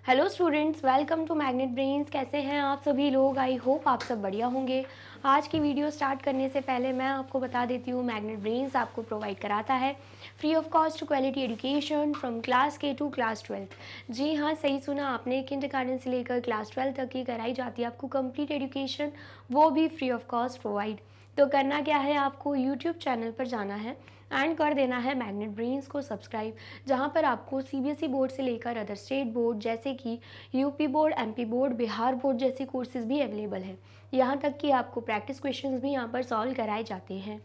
Hello students, welcome to magnet brains. कैसे हैं आप सभी लोग? आई होप आप सब बढ़िया होंगे। आज की वीडियो स्टार्ट करने से पहले मैं आपको बता देती हूँ, मैग्नेट ब्रेन्स आपको प्रोवाइड कराता है free of cost quality education from class के टू क्लास 12th। जी हाँ, सही सुना आपने, किंडरगार्टन से लेकर क्लास 12 तक की कराई जाती है आपको कंप्लीट एजुकेशन, वो भी फ्री ऑफ कॉस्ट प्रोवाइड। तो करना क्या है, आपको यूट्यूब चैनल पर जाना है एंड कर देना है मैग्नेट ब्रेन्स को सब्सक्राइब, जहाँ पर आपको सीबीएसई बोर्ड से लेकर अदर स्टेट बोर्ड जैसे कि UP board, MP board, Bihar board जैसे कोर्सेज भी अवेलेबल हैं। यहाँ तक कि आपको प्रैक्टिस क्वेश्चंस भी यहाँ पर सॉल्व कराए जाते हैं।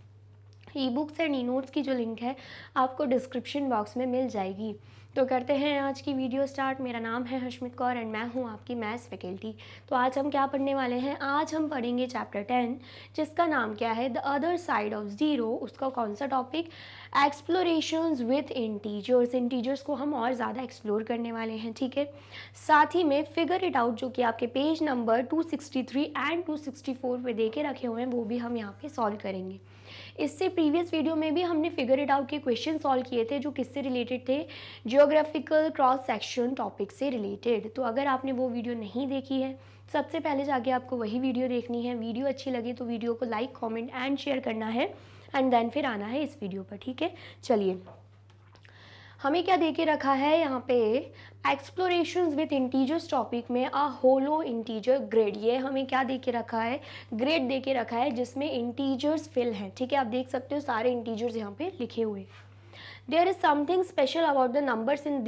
E books and e notes की जो लिंक है आपको डिस्क्रिप्शन बॉक्स में मिल जाएगी। तो करते हैं आज की वीडियो स्टार्ट। मेरा नाम है हशमित कौर एंड मैं हूं आपकी मैथ्स फैकल्टी। तो आज हम क्या पढ़ने वाले हैं? आज हम पढ़ेंगे चैप्टर 10, जिसका नाम क्या है, the other side of zero. उसका कौन सा topic? Explorations with integers. Integers को हम और ज़्यादा एक्सप्लोर करने वाले हैं, ठीक है। साथ ही में फिगर इट आउट, जो कि आपके पेज नंबर 263 एंड 264 पे दे के रखे हुए हैं, वो भी हम यहाँ पे सॉल्व करेंगे। इससे प्रीवियस वीडियो में भी हमने फिगर इट आउट के क्वेश्चन सॉल्व किए थे, जो किससे रिलेटेड थे? जियोग्राफिकल क्रॉस सेक्शन टॉपिक से रिलेटेड। तो अगर आपने वो वीडियो नहीं देखी है, सबसे पहले जाके आपको वही वीडियो देखनी है। वीडियो अच्छी लगी तो वीडियो को लाइक, कमेंट एंड शेयर करना है एंड देन फिर आना है इस वीडियो पर, ठीक है। चलिए, हमें क्या दे के रखा है यहाँ पे? एक्सप्लोरेशंस विथ इंटीजर्स टॉपिक में अ होलो इंटीजर ग्रिड। ये हमें क्या दे के रखा है? ग्रिड दे के रखा है जिसमें इंटीजर्स फिल हैं, ठीक है। आप देख सकते हो सारे इंटीजर्स यहाँ पे लिखे हुए। There is something special about the numbers in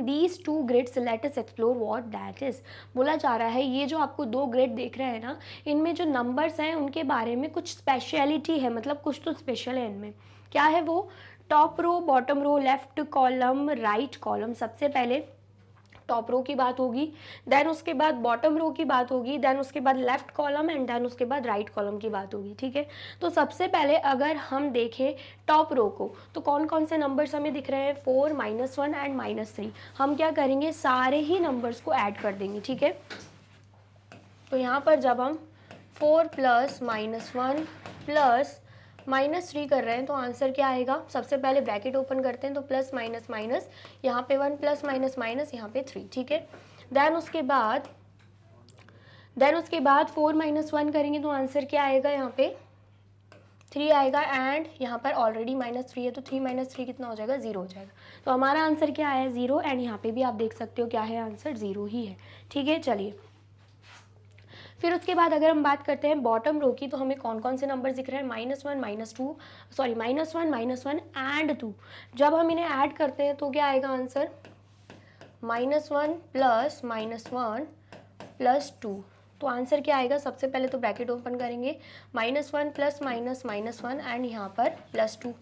these two grids, let us explore what that is. बोला जा रहा है ये जो आपको दो ग्रिड देख रहे हैं ना, इनमें जो नंबर्स हैं उनके बारे में कुछ स्पेशलिटी है, मतलब कुछ तो स्पेशल है इनमें। क्या है वो? Top row, bottom row, left column, right column. सबसे पहले टॉप रो की बात होगी, देन उसके बाद बॉटम रो की बात होगी, देन उसके बाद लेफ्ट कॉलम एंड देन उसके बाद राइट कॉलम की बात होगी, ठीक है। तो सबसे पहले अगर हम देखें टॉप रो को, तो कौन कौन से नंबर्स हमें दिख रहे हैं? 4, -1 एंड -3। हम क्या करेंगे? सारे ही नंबर्स को ऐड कर देंगे, ठीक है। तो यहाँ पर जब हम 4 + -1 + -3 कर रहे हैं तो आंसर क्या आएगा? सबसे पहले ब्रैकेट ओपन करते हैं, तो प्लस माइनस माइनस, यहाँ पे 1 प्लस माइनस माइनस, यहाँ पे 3, ठीक है। देन उसके बाद 4 - 1 करेंगे तो आंसर क्या आएगा? यहाँ पे 3 आएगा एंड यहाँ पर ऑलरेडी -3 है, तो 3 - 3 कितना हो जाएगा? 0 हो जाएगा। तो हमारा आंसर क्या है? 0। एंड यहाँ पे भी आप देख सकते हो क्या है आंसर? 0 ही है, ठीक है। चलिए, फिर उसके बाद अगर हम बात करते हैं बॉटम रो की, तो हमें कौन कौन से नंबर दिख रहे हैं? -1 एंड 2। जब हम इन्हें ऐड करते हैं तो क्या आएगा आंसर? -1 + -1 + 2। तो आंसर क्या आएगा? सबसे पहले तो ब्रैकेट ओपन करेंगे, -1 + -1 एंड यहाँ पर +2।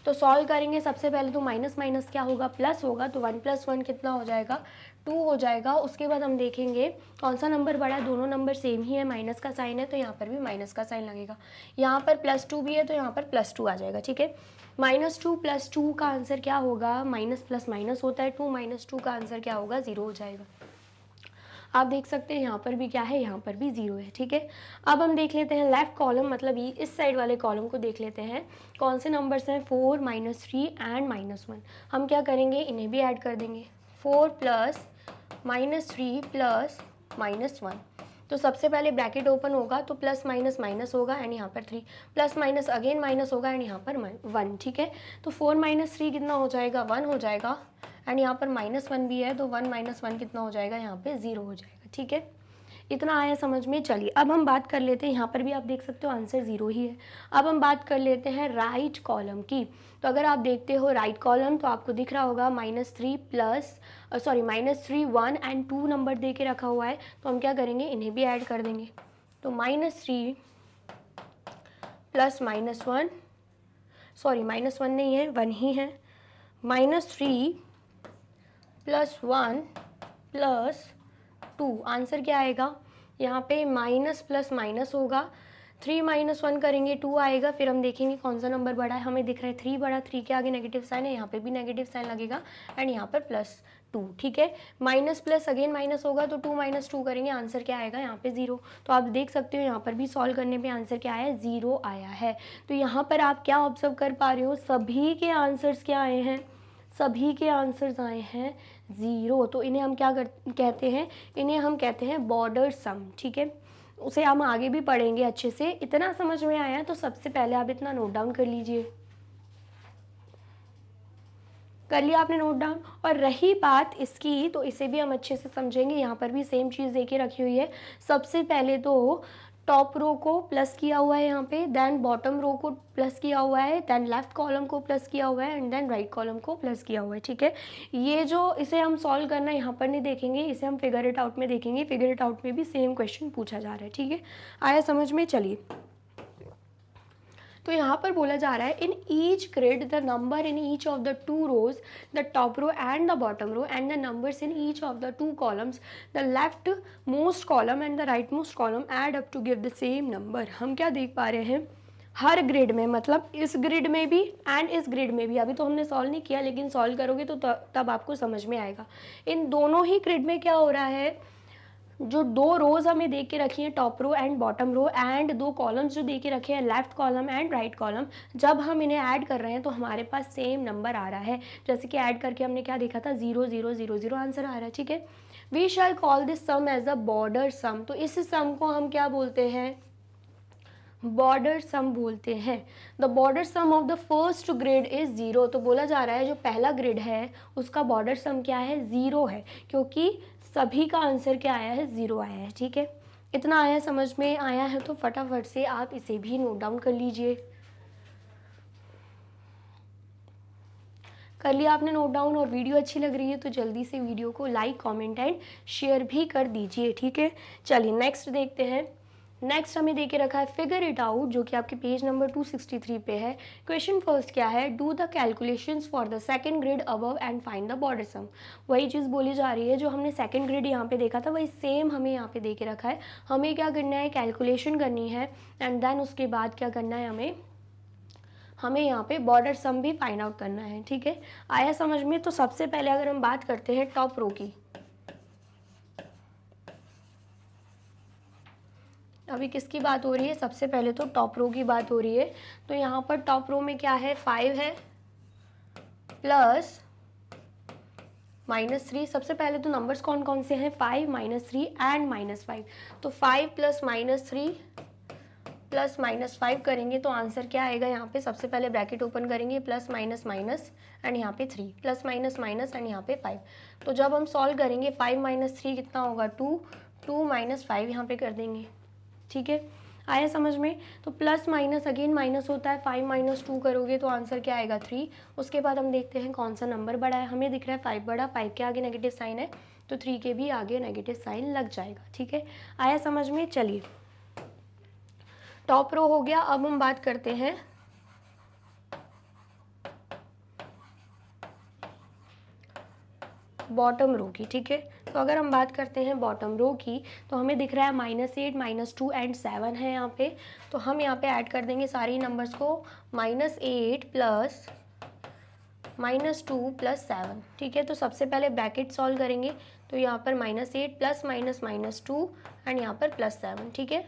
तो सॉल्व करेंगे। सबसे पहले तो माइनस माइनस क्या होगा? प्लस होगा, तो 1 + 1 कितना हो जाएगा? 2 हो जाएगा। उसके बाद हम देखेंगे कौन सा नंबर बड़ा है। दोनों नंबर सेम ही है, माइनस का साइन है तो यहाँ पर भी माइनस का साइन लगेगा। यहाँ पर +2 भी है तो यहाँ पर +2 आ जाएगा, ठीक है। -2 + 2 का आंसर क्या होगा? माइनस प्लस माइनस होता है, 2 - 2 का आंसर क्या होगा? 0 हो जाएगा। आप देख सकते हैं यहाँ पर भी क्या है? यहाँ पर भी 0 है, ठीक है। अब हम देख लेते हैं लेफ्ट कॉलम, मतलब ये इस साइड वाले कॉलम को देख लेते हैं। कौन से नंबर्स हैं? 4, -3 एंड -1। हम क्या करेंगे? इन्हें भी ऐड कर देंगे। 4 + -3 + -1। तो सबसे पहले ब्रैकेट ओपन होगा तो प्लस माइनस माइनस होगा एंड यहाँ पर 3, प्लस माइनस अगेन माइनस होगा एंड यहाँ पर 1, ठीक है। तो 4 - 3 कितना हो जाएगा? 1 हो जाएगा एंड यहाँ पर -1 भी है, तो 1 - 1 कितना हो जाएगा? यहाँ पे 0 हो जाएगा, ठीक है। इतना आया समझ में? चलिए, अब हम बात कर लेते हैं, यहाँ पर भी आप देख सकते हो आंसर 0 ही है। अब हम बात कर लेते हैं राइट कॉलम की। तो अगर आप देखते हो राइट कॉलम, तो आपको दिख रहा होगा -3 1 एंड 2 नंबर दे के रखा हुआ है। तो हम क्या करेंगे? इन्हें भी ऐड कर देंगे। तो -3 + -1, सॉरी -1 नहीं है, 1 ही है। -3 + 1 + 2, आंसर क्या आएगा? यहाँ पे माइनस प्लस माइनस होगा। 3 - 1 करेंगे, 2 आएगा। फिर हम देखेंगे कौन सा नंबर बड़ा है। हमें दिख रहा है 3 बड़ा, 3 के आगे नेगेटिव साइन है, यहाँ पे भी नेगेटिव साइन लगेगा एंड यहाँ पर +2, ठीक है। माइनस प्लस अगेन माइनस होगा, तो 2 - 2 करेंगे, आंसर क्या आएगा? यहाँ पे 0। तो आप देख सकते हो यहाँ पर भी सॉल्व करने पे आंसर क्या आया? 0 आया है। तो यहाँ पर आप क्या ऑब्जर्व कर पा रहे हो? सभी के आंसर्स क्या आए हैं? सभी के आंसर्स आए हैं ज़ीरो। तो इन्हें हम क्या कहते हैं, इन्हें हम कहते हैं बॉर्डर सम, ठीक है। उसे हम आगे भी पढ़ेंगे अच्छे से। इतना समझ में आया तो सबसे पहले आप इतना नोट डाउन कर लीजिए। कर लिया आपने नोट डाउन। और रही बात इसकी, तो इसे भी हम अच्छे से समझेंगे। यहाँ पर भी सेम चीज़ देके रखी हुई है। सबसे पहले तो टॉप रो को प्लस किया हुआ है यहाँ पे, देन बॉटम रो को प्लस किया हुआ है, देन लेफ्ट कॉलम को प्लस किया हुआ है, एंड देन राइट कॉलम को प्लस किया हुआ है, ठीक है। ये जो इसे हम सॉल्व करना यहाँ पर नहीं देखेंगे, इसे हम फिगर इट आउट में देखेंगे। फिगर इट आउट में भी सेम क्वेश्चन पूछा जा रहा है, ठीक है। आया समझ में? चलिए, तो यहाँ पर बोला जा रहा है in each grid the number in each of the two rows, the top row and the bottom row, and the numbers in each of the two columns, the left most column and the right most column add up to give the same number. हम क्या देख पा रहे हैं, हर grid में, मतलब इस grid में भी एंड इस ग्रिड में भी, अभी तो हमने सॉल्व नहीं किया लेकिन सॉल्व करोगे तो तब आपको समझ में आएगा। इन दोनों ही ग्रिड में क्या हो रहा है, जो दो रोज हमें दे के रखी हैं, top row and bottom row, and दो कॉलम्स जो दे के रखे हैं, left column and right column, जब हम इन्हें ऐड कर रहे हैं तो हमारे पास सेम नंबर आ रहा है। जैसे कि ऐड करके हमने क्या देखा था, 0 0 0 0 आंसर आ रहा है, ठीक है। We shall call this sum as the border sum. तो इस सम को हम क्या बोलते हैं, बॉर्डर सम बोलते हैं। The border sum of the first grid is 0। तो बोला जा रहा है जो पहला ग्रिड है उसका बॉर्डर सम क्या है, 0 है, क्योंकि सभी का आंसर क्या आया है, 0 आया है, ठीक है। इतना आया, समझ में आया है तो फटाफट से आप इसे भी नोट डाउन कर लीजिए। कर लिया आपने नोट डाउन? और वीडियो अच्छी लग रही है तो जल्दी से वीडियो को लाइक, कमेंट एंड शेयर भी कर दीजिए, ठीक है। चलिए नेक्स्ट देखते हैं। नेक्स्ट हमें देके रखा है फिगर इट आउट, जो कि आपके पेज नंबर 263 पे है। क्वेश्चन फर्स्ट क्या है, do the calculations for the second grid above and find the border sum. वही चीज़ बोली जा रही है जो हमने सेकंड ग्रिड यहाँ पे देखा था, वही सेम हमें यहाँ पे देके रखा है। हमें क्या करना है, कैलकुलेशन करनी है, एंड देन उसके बाद क्या करना है, हमें यहाँ पे बॉर्डर सम भी फाइंड आउट करना है, ठीक है। आया समझ में? तो सबसे पहले अगर हम बात करते हैं टॉप रो की, अभी किसकी बात हो रही है, सबसे पहले तो टॉप रो की बात हो रही है। तो यहाँ पर टॉप रो में क्या है, 5 है प्लस -3। सबसे पहले तो नंबर्स कौन कौन से हैं, 5 -3 एंड -5। तो 5 प्लस -3 प्लस -5 करेंगे तो आंसर क्या आएगा, यहाँ पे सबसे पहले ब्रैकेट ओपन करेंगे, प्लस माइनस माइनस एंड यहाँ पे 3, प्लस माइनस माइनस एंड यहाँ पे 5। तो जब हम सॉल्व करेंगे 5 - 3 कितना होगा, 2, 2 - 5 यहाँ पे कर देंगे, ठीक है। आया समझ में? तो प्लस माइनस अगेन माइनस होता है, 5 - 2 करोगे तो आंसर क्या आएगा, 3। उसके बाद हम देखते हैं कौन सा नंबर बड़ा है। हमें दिख रहा है 5 बड़ा, 5 के आगे नेगेटिव साइन है तो 3 के भी आगे नेगेटिव साइन लग जाएगा, ठीक है। आया समझ में? चलिए, टॉप रो हो गया। अब हम बात करते हैं बॉटम रो की, ठीक है। तो अगर हम बात करते हैं बॉटम रो की, तो हमें दिख रहा है -8 -2 एंड 7 है यहाँ पे। तो हम यहाँ पे ऐड कर देंगे सारी नंबर्स को, -8 प्लस -2 प्लस 7, ठीक है। तो सबसे पहले ब्रैकेट सॉल्व करेंगे, तो यहाँ पर -8 प्लस -2 एंड यहाँ पर +7, ठीक है।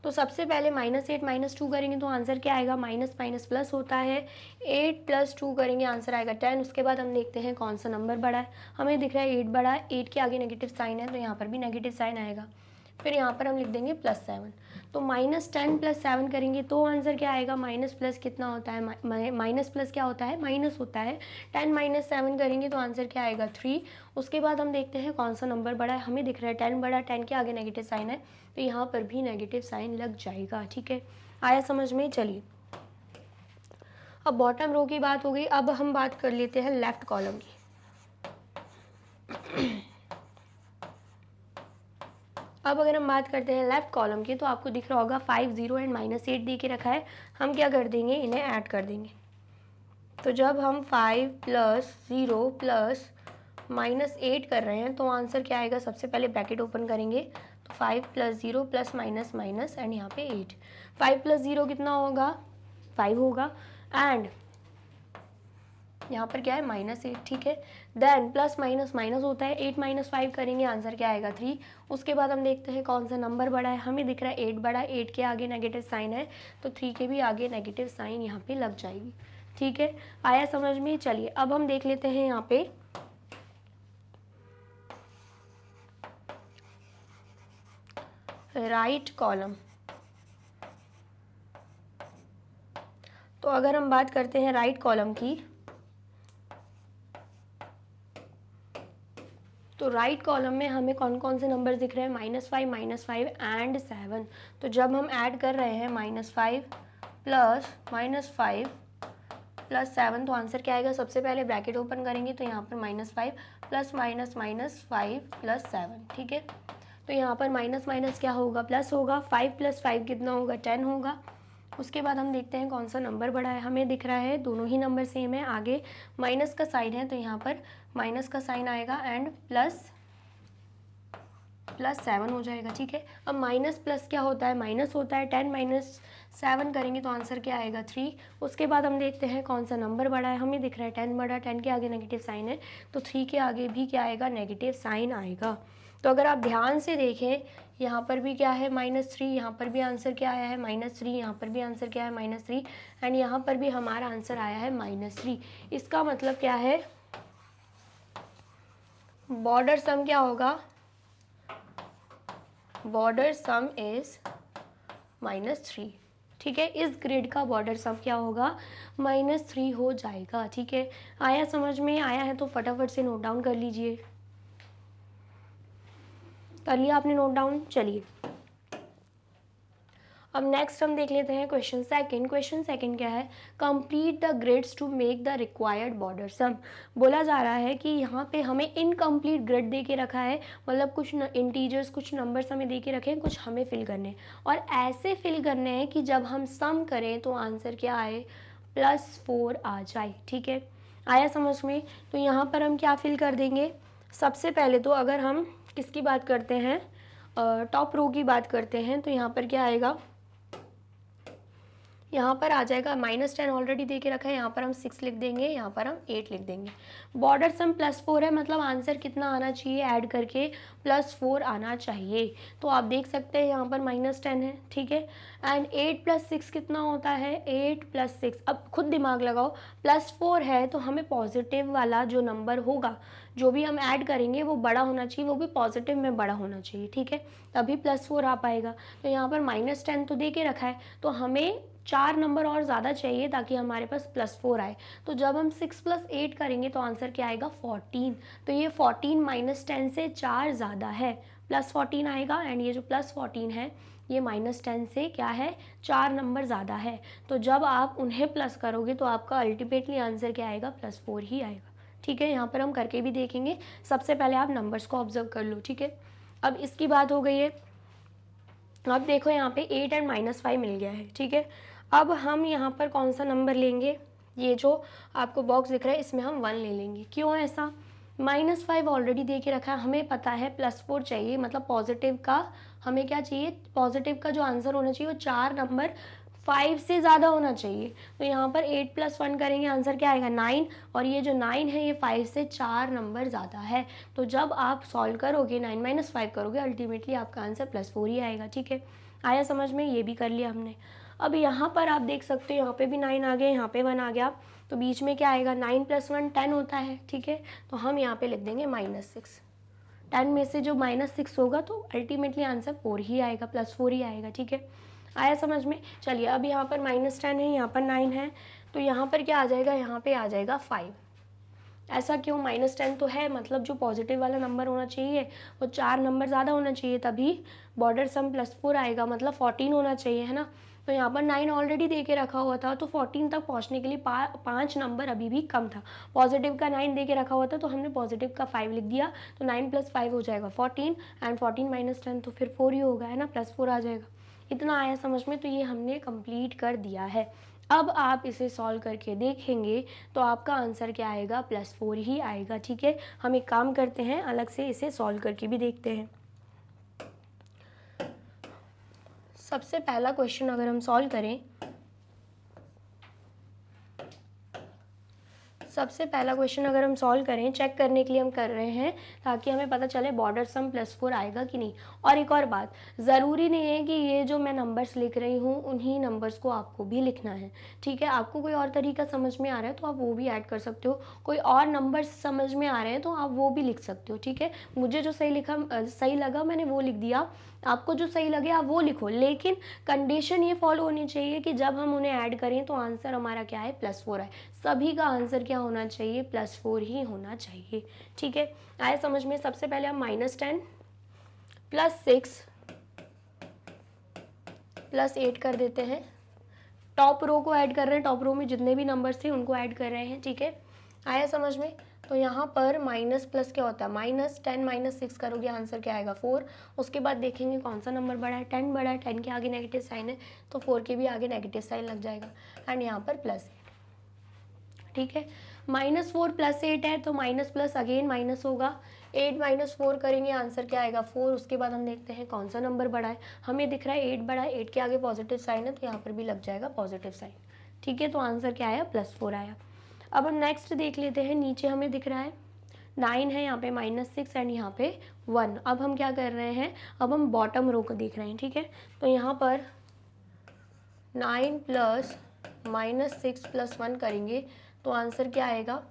तो सबसे पहले -8 - 2 करेंगे तो आंसर क्या आएगा, माइनस माइनस प्लस होता है, 8 + 2 करेंगे आंसर आएगा 10। उसके बाद हम देखते हैं कौन सा नंबर बड़ा है। हमें दिख रहा है 8 बड़ा है, 8 के आगे नेगेटिव साइन है तो यहाँ पर भी नेगेटिव साइन आएगा। फिर यहाँ पर हम लिख देंगे +7। तो -10 + 7 करेंगे तो आंसर क्या आएगा, माइनस प्लस कितना होता है, माइनस प्लस क्या होता है, माइनस होता है। 10 - 7 करेंगे तो आंसर क्या आएगा, 3। उसके बाद हम देखते हैं कौन सा नंबर बड़ा है। हमें दिख रहा है 10 बड़ा, 10 के आगे नेगेटिव साइन है तो यहाँ पर भी नेगेटिव साइन लग जाएगा, ठीक है। आया समझ में? चलिए, अब बॉटम रो की बात हो गई। अब हम बात कर लेते हैं लेफ्ट कॉलम की। अब अगर हम बात करते हैं लेफ्ट कॉलम की, तो आपको दिख रहा होगा 5 0 एंड -8 दे के रखा है। हम क्या कर देंगे, इन्हें ऐड कर देंगे। तो जब हम 5 + 0 प्लस -8 कर रहे हैं तो आंसर क्या आएगा, सबसे पहले ब्रैकेट ओपन करेंगे, तो 5 + 0 प्लस माइनस माइनस एंड यहाँ पे 8। 5 + 0 कितना होगा, 5 होगा, एंड यहाँ पर क्या है, -8, ठीक है। देन प्लस माइनस माइनस होता है, 8 - 5 करेंगे आंसर क्या आएगा, 3। उसके बाद हम देखते हैं कौन सा नंबर बड़ा है। हमें दिख रहा है 8 बड़ा, 8 के आगे नेगेटिव साइन है तो 3 के भी आगे नेगेटिव साइन यहाँ पे लग जाएगी, ठीक है। आया समझ में? चलिए, अब हम देख लेते हैं यहाँ पे राइट कॉलम। तो अगर हम बात करते हैं राइट कॉलम की, तो राइट कॉलम में हमें कौन कौन से नंबर दिख रहे हैं, -5 एंड 7। तो जब हम ऐड कर रहे हैं -5 प्लस -5 प्लस 7, तो आंसर क्या आएगा, सबसे पहले ब्रैकेट ओपन करेंगे तो यहाँ पर -5 प्लस -5 प्लस 7, ठीक है। तो यहाँ पर माइनस माइनस क्या होगा, प्लस होगा। 5 प्लस 5 कितना होगा, 10 होगा। उसके बाद हम देखते हैं कौन सा नंबर बड़ा है, हमें दिख रहा है दोनों ही नंबर सेम है, आगे माइनस का साइन है तो यहाँ पर माइनस का साइन आएगा एंड प्लस 7 हो जाएगा, ठीक है। अब माइनस प्लस क्या होता है, माइनस होता है। 10 माइनस 7 करेंगे तो आंसर क्या आएगा, 3। उसके बाद हम देखते हैं कौन सा नंबर बड़ा है, हमें दिख रहा है 10 बड़ा, 10 के आगे नेगेटिव साइन है तो 3 के आगे भी क्या आएगा, नेगेटिव साइन आएगा। तो अगर आप ध्यान से देखें, यहाँ पर भी क्या है -3, यहाँ पर भी आंसर क्या आया है -3, यहाँ पर भी आंसर क्या है -3 एंड यहाँ पर भी हमारा आंसर आया है -3। इसका मतलब क्या है, बॉर्डर सम क्या होगा, बॉर्डर सम इज -3, ठीक है। इस ग्रिड का बॉर्डर सम क्या होगा, -3 हो जाएगा, ठीक है। आया समझ में, आया है तो फटाफट से नोट डाउन कर लीजिए। कर लिया आपने नोट डाउन, चलिए अब नेक्स्ट हम देख लेते हैं क्वेश्चन सेकंड। क्वेश्चन सेकंड क्या है, complete the grids to make the required border sum. बोला जा रहा है कि यहाँ पे हमें इनकम्प्लीट ग्रिड दे के रखा है, मतलब कुछ इंटीजर्स, कुछ नंबर्स हमें दे के रखे हैं, कुछ हमें फिल करने हैं और ऐसे फिल करने हैं कि जब हम सम करें तो आंसर क्या आए, +4 आ जाए, ठीक है। आया समझ में। तो यहाँ पर हम क्या फिल कर देंगे, सबसे पहले तो अगर हम किसकी बात करते हैं, टॉप रो की बात करते हैं, तो यहाँ पर क्या आएगा, यहाँ पर आ जाएगा -10 ऑलरेडी दे के रखा है, यहाँ पर हम 6 लिख देंगे, यहाँ पर हम 8 लिख देंगे। बॉर्डर सम +4 है, मतलब आंसर कितना आना चाहिए, ऐड करके +4 आना चाहिए। तो आप देख सकते हैं यहाँ पर -10 है, ठीक है। एंड 8 + 6 कितना होता है, 8 + 6। अब खुद दिमाग लगाओ, +4 है तो हमें पॉजिटिव वाला जो नंबर होगा, जो भी हम ऐड करेंगे वो बड़ा होना चाहिए, वो भी पॉजिटिव में बड़ा होना चाहिए, ठीक है, तभी +4 आ पाएगा। तो यहाँ पर -10 तो दे के रखा है, तो हमें 4 नंबर और ज़्यादा चाहिए ताकि हमारे पास +4 आए। तो जब हम 6 + 8 करेंगे तो आंसर क्या आएगा, 14। तो ये 14 -10 से 4 ज़्यादा है, +14 आएगा एंड ये जो +14 है ये -10 से क्या है, 4 नंबर ज़्यादा है। तो जब आप उन्हें प्लस करोगे तो आपका अल्टीमेटली आंसर क्या आएगा, +4 ही आएगा, ठीक है। यहाँ पर हम करके भी देखेंगे, सबसे पहले आप नंबर्स को ऑब्जर्व कर लो, ठीक है। अब इसकी बात हो गई है, अब देखो यहाँ पे 8 एंड -5 मिल गया है, ठीक है। अब हम यहाँ पर कौन सा नंबर लेंगे, ये जो आपको बॉक्स दिख रहा है इसमें हम 1 ले लेंगे। क्यों ऐसा, -5 ऑलरेडी दे के रखा है, हमें पता है +4 चाहिए, मतलब पॉजिटिव का हमें क्या चाहिए, पॉजिटिव का जो आंसर होना चाहिए वो 4 नंबर 5 से ज़्यादा होना चाहिए। तो यहाँ पर 8 + 1 करेंगे, आंसर क्या आएगा, 9। और ये जो 9 है ये 5 से 4 नंबर ज़्यादा है। तो जब आप सॉल्व करोगे, 9 - 5 करोगे, अल्टीमेटली आपका आंसर +4 ही आएगा, ठीक है। आया समझ में, ये भी कर लिया हमने। अब यहाँ पर आप देख सकते हो, यहाँ पे भी 9 आ गया, यहाँ पे 1 आ गया, तो बीच में क्या आएगा, 9 + 1 10 होता है, ठीक है। तो हम यहाँ पे लिख देंगे -6। 10 में से जो -6 होगा तो अल्टीमेटली आंसर 4 ही आएगा, +4 ही आएगा, ठीक है। आया समझ में। चलिए अब यहाँ पर -10 है, यहाँ पर 9 है, तो यहाँ पर क्या आ जाएगा, यहाँ पे आ जाएगा 5। ऐसा क्यों, -10 तो है, मतलब जो पॉजिटिव वाला नंबर होना चाहिए वो 4 नंबर ज़्यादा होना चाहिए, तभी बॉर्डर सम +4 आएगा, मतलब 14 होना चाहिए, है ना। तो यहाँ पर 9 ऑलरेडी दे के रखा हुआ था, तो 14 तक पहुँचने के लिए 5 नंबर अभी भी कम था। पॉजिटिव का 9 दे के रखा हुआ था तो हमने पॉजिटिव का 5 लिख दिया, तो 9 + 5 हो जाएगा 14 एंड 14 - 10 तो फिर 4 ही होगा, है ना, +4 आ जाएगा। इतना आया समझ में, तो ये हमने कंप्लीट कर दिया है। अब आप इसे सॉल्व करके देखेंगे तो आपका आंसर क्या आएगा, +4 ही आएगा, ठीक है। हम एक काम करते हैं, अलग से इसे सॉल्व करके भी देखते हैं। सबसे पहला क्वेश्चन अगर हम सॉल्व करें, सबसे पहला क्वेश्चन अगर हम सॉल्व करें, चेक करने के लिए हम कर रहे हैं ताकि हमें पता चले बॉर्डर सम +4 आएगा कि नहीं। और एक और बात, ज़रूरी नहीं है कि ये जो मैं नंबर्स लिख रही हूँ उन्हीं नंबर्स को आपको भी लिखना है, ठीक है। आपको कोई और तरीका समझ में आ रहा है तो आप वो भी ऐड कर सकते हो, कोई और नंबर्स समझ में आ रहे हैं तो आप वो भी लिख सकते हो, ठीक है। मुझे जो सही लगा मैंने वो लिख दिया, आपको जो सही लगे आप वो लिखो, लेकिन कंडीशन ये फॉलो होनी चाहिए कि जब हम उन्हें ऐड करें तो आंसर हमारा क्या है, +4 है। सभी का आंसर क्या होना चाहिए, +4 ही होना चाहिए, ठीक है। आए समझ में। सबसे पहले हम -10 +6 +8 कर देते हैं। टॉप रो को ऐड कर रहे हैं, टॉप रो में जितने भी नंबर्स थे उनको ऐड कर रहे हैं, ठीक है। आया समझ में। तो यहाँ पर माइनस प्लस क्या होता है, -10 -6 करोगे आंसर क्या आएगा, 4। उसके बाद देखेंगे कौन सा नंबर बड़ा है, 10 बड़ा है, 10 के आगे नेगेटिव साइन है तो 4 के भी आगे नेगेटिव साइन लग जाएगा, एंड यहाँ पर +8, ठीक है। -4 +8 है तो माइनस प्लस अगेन माइनस होगा, 8 - 4 करेंगे आंसर क्या आएगा, 4। उसके बाद हम देखते हैं कौन सा नंबर बड़ा है, हमें दिख रहा है 8 बड़ा है, 8 के आगे पॉजिटिव साइन है तो यहाँ पर भी लग जाएगा पॉजिटिव साइन, ठीक है। तो आंसर क्या आया, +4 आया। अब हम नेक्स्ट देख लेते हैं, नीचे हमें दिख रहा है 9 है, यहाँ पे -6 एंड यहाँ पे 1। अब हम क्या कर रहे हैं, अब हम बॉटम रो को देख रहे हैं, ठीक है। तो यहाँ पर 9 + -6 + 1 करेंगे तो आंसर क्या आएगा।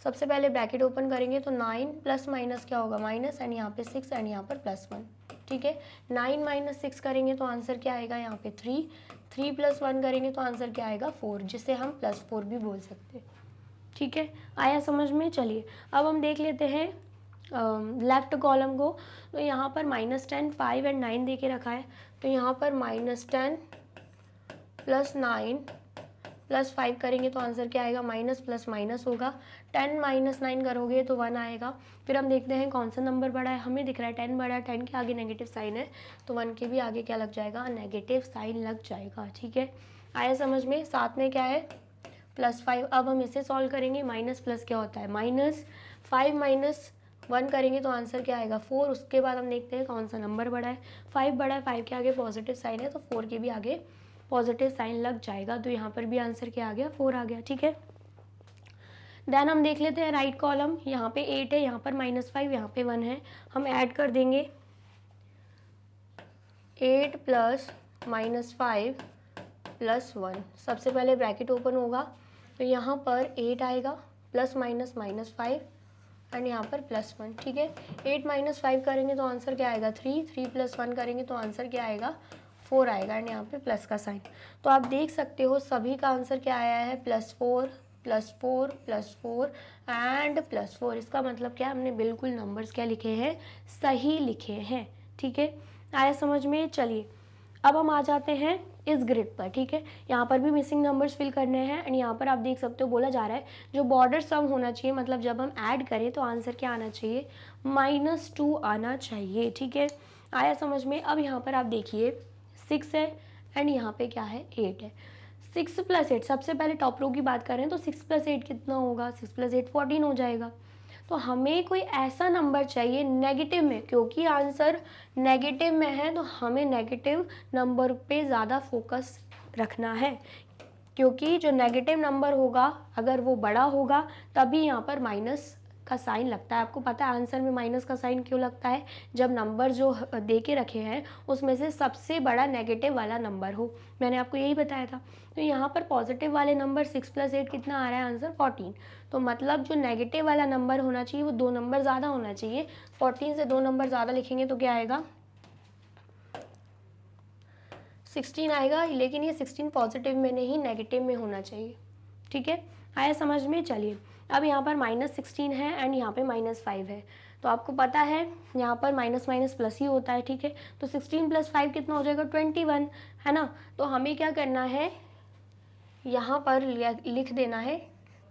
सबसे पहले ब्रैकेट ओपन करेंगे तो 9 प्लस माइनस क्या होगा, माइनस, एंड यहाँ पे 6 एंड यहाँ पर +1, ठीक है। 9 - 6 करेंगे तो आंसर क्या आएगा, यहाँ पे 3 + 1 करेंगे तो आंसर क्या आएगा, 4, जिसे हम +4 भी बोल सकते हैं, ठीक है। आया समझ में। चलिए अब हम देख लेते हैं लेफ्ट कॉलम को। तो यहाँ पर -10 5 एंड 9 दे के रखा है, तो यहाँ पर -10 + 9 + 5 करेंगे तो आंसर क्या आएगा, माइनस प्लस माइनस होगा, 10 - 9 करोगे तो 1 आएगा। फिर हम देखते हैं कौन सा नंबर बड़ा है, हमें दिख रहा है 10 बड़ा है, 10 के आगे नेगेटिव साइन है तो 1 के भी आगे क्या लग जाएगा, नेगेटिव साइन लग जाएगा, ठीक है। आया समझ में। साथ में क्या है, +5। अब हम इसे सॉल्व करेंगे, माइनस प्लस क्या होता है, -5 - 1 करेंगे तो आंसर क्या आएगा, 4। उसके बाद हम देखते हैं कौन सा नंबर बड़ा है, 5 बड़ा है, 5 के आगे पॉजिटिव साइन है तो 4 के भी आगे पॉजिटिव साइन लग जाएगा, तो यहाँ पर भी आंसर क्या आ गया, 4 आ गया, ठीक है। देन हम देख लेते हैं राइट कॉलम, यहाँ पे 8 है, यहाँ पर -5, यहाँ पे 1 है, हम ऐड कर देंगे 8 + -5 + 1। सबसे पहले ब्रैकेट ओपन होगा तो यहाँ पर 8 आएगा, प्लस माइनस -5 एंड यहाँ पर +1, ठीक है। 8 - 5 करेंगे तो आंसर क्या आएगा, 3 + 1 करेंगे तो आंसर क्या आएगा, 4 आएगा, एंड यहाँ पे प्लस का साइन। तो आप देख सकते हो सभी का आंसर क्या आया है, +4 +4 +4 एंड +4। इसका मतलब क्या, हमने बिल्कुल नंबर्स क्या लिखे हैं, सही लिखे हैं, ठीक है। आया समझ में। चलिए अब हम आ जाते हैं इस ग्रिड पर, ठीक है। यहाँ पर भी मिसिंग नंबर्स फिल करने हैं, एंड यहाँ पर आप देख सकते हो बोला जा रहा है जो बॉर्डर सम होना चाहिए, मतलब जब हम ऐड करें तो आंसर क्या आना चाहिए, -2 आना चाहिए, ठीक है। आया समझ में। अब यहाँ पर आप देखिए 6 है एंड यहाँ पे क्या है, 8 है। 6 + 8, सबसे पहले टॉप रो की बात करें तो 6 + 8 कितना होगा, 6 + 8 14 हो जाएगा। तो हमें कोई ऐसा नंबर चाहिए नेगेटिव में, क्योंकि आंसर नेगेटिव में है तो हमें नेगेटिव नंबर पे ज़्यादा फोकस रखना है, क्योंकि जो नेगेटिव नंबर होगा अगर वो बड़ा होगा तभी यहाँ पर माइनस का साइन लगता है। आपको पता है आंसर में माइनस का साइन क्यों लगता है, जब नंबर जो दे के रखे हैं उसमें से सबसे बड़ा नेगेटिव वाला नंबर हो, मैंने आपको यही बताया था। तो यहाँ पर पॉजिटिव वाले नंबर 6 + 8 कितना आ रहा है आंसर, 14। तो मतलब जो नेगेटिव वाला नंबर होना चाहिए वो 2 नंबर ज़्यादा होना चाहिए, 14 से 2 नंबर ज़्यादा लिखेंगे तो क्या आएगा, 16 आएगा, लेकिन ये 16 पॉजिटिव में नहीं नेगेटिव में होना चाहिए, ठीक है। आया समझ में। चलिए अब यहाँ पर -16 है एंड यहाँ पे -5 है, तो आपको पता है यहाँ पर माइनस माइनस प्लस ही होता है, ठीक है। तो 16 + 5 कितना हो जाएगा, 21, है ना। तो हमें क्या करना है, यहाँ पर लिख देना है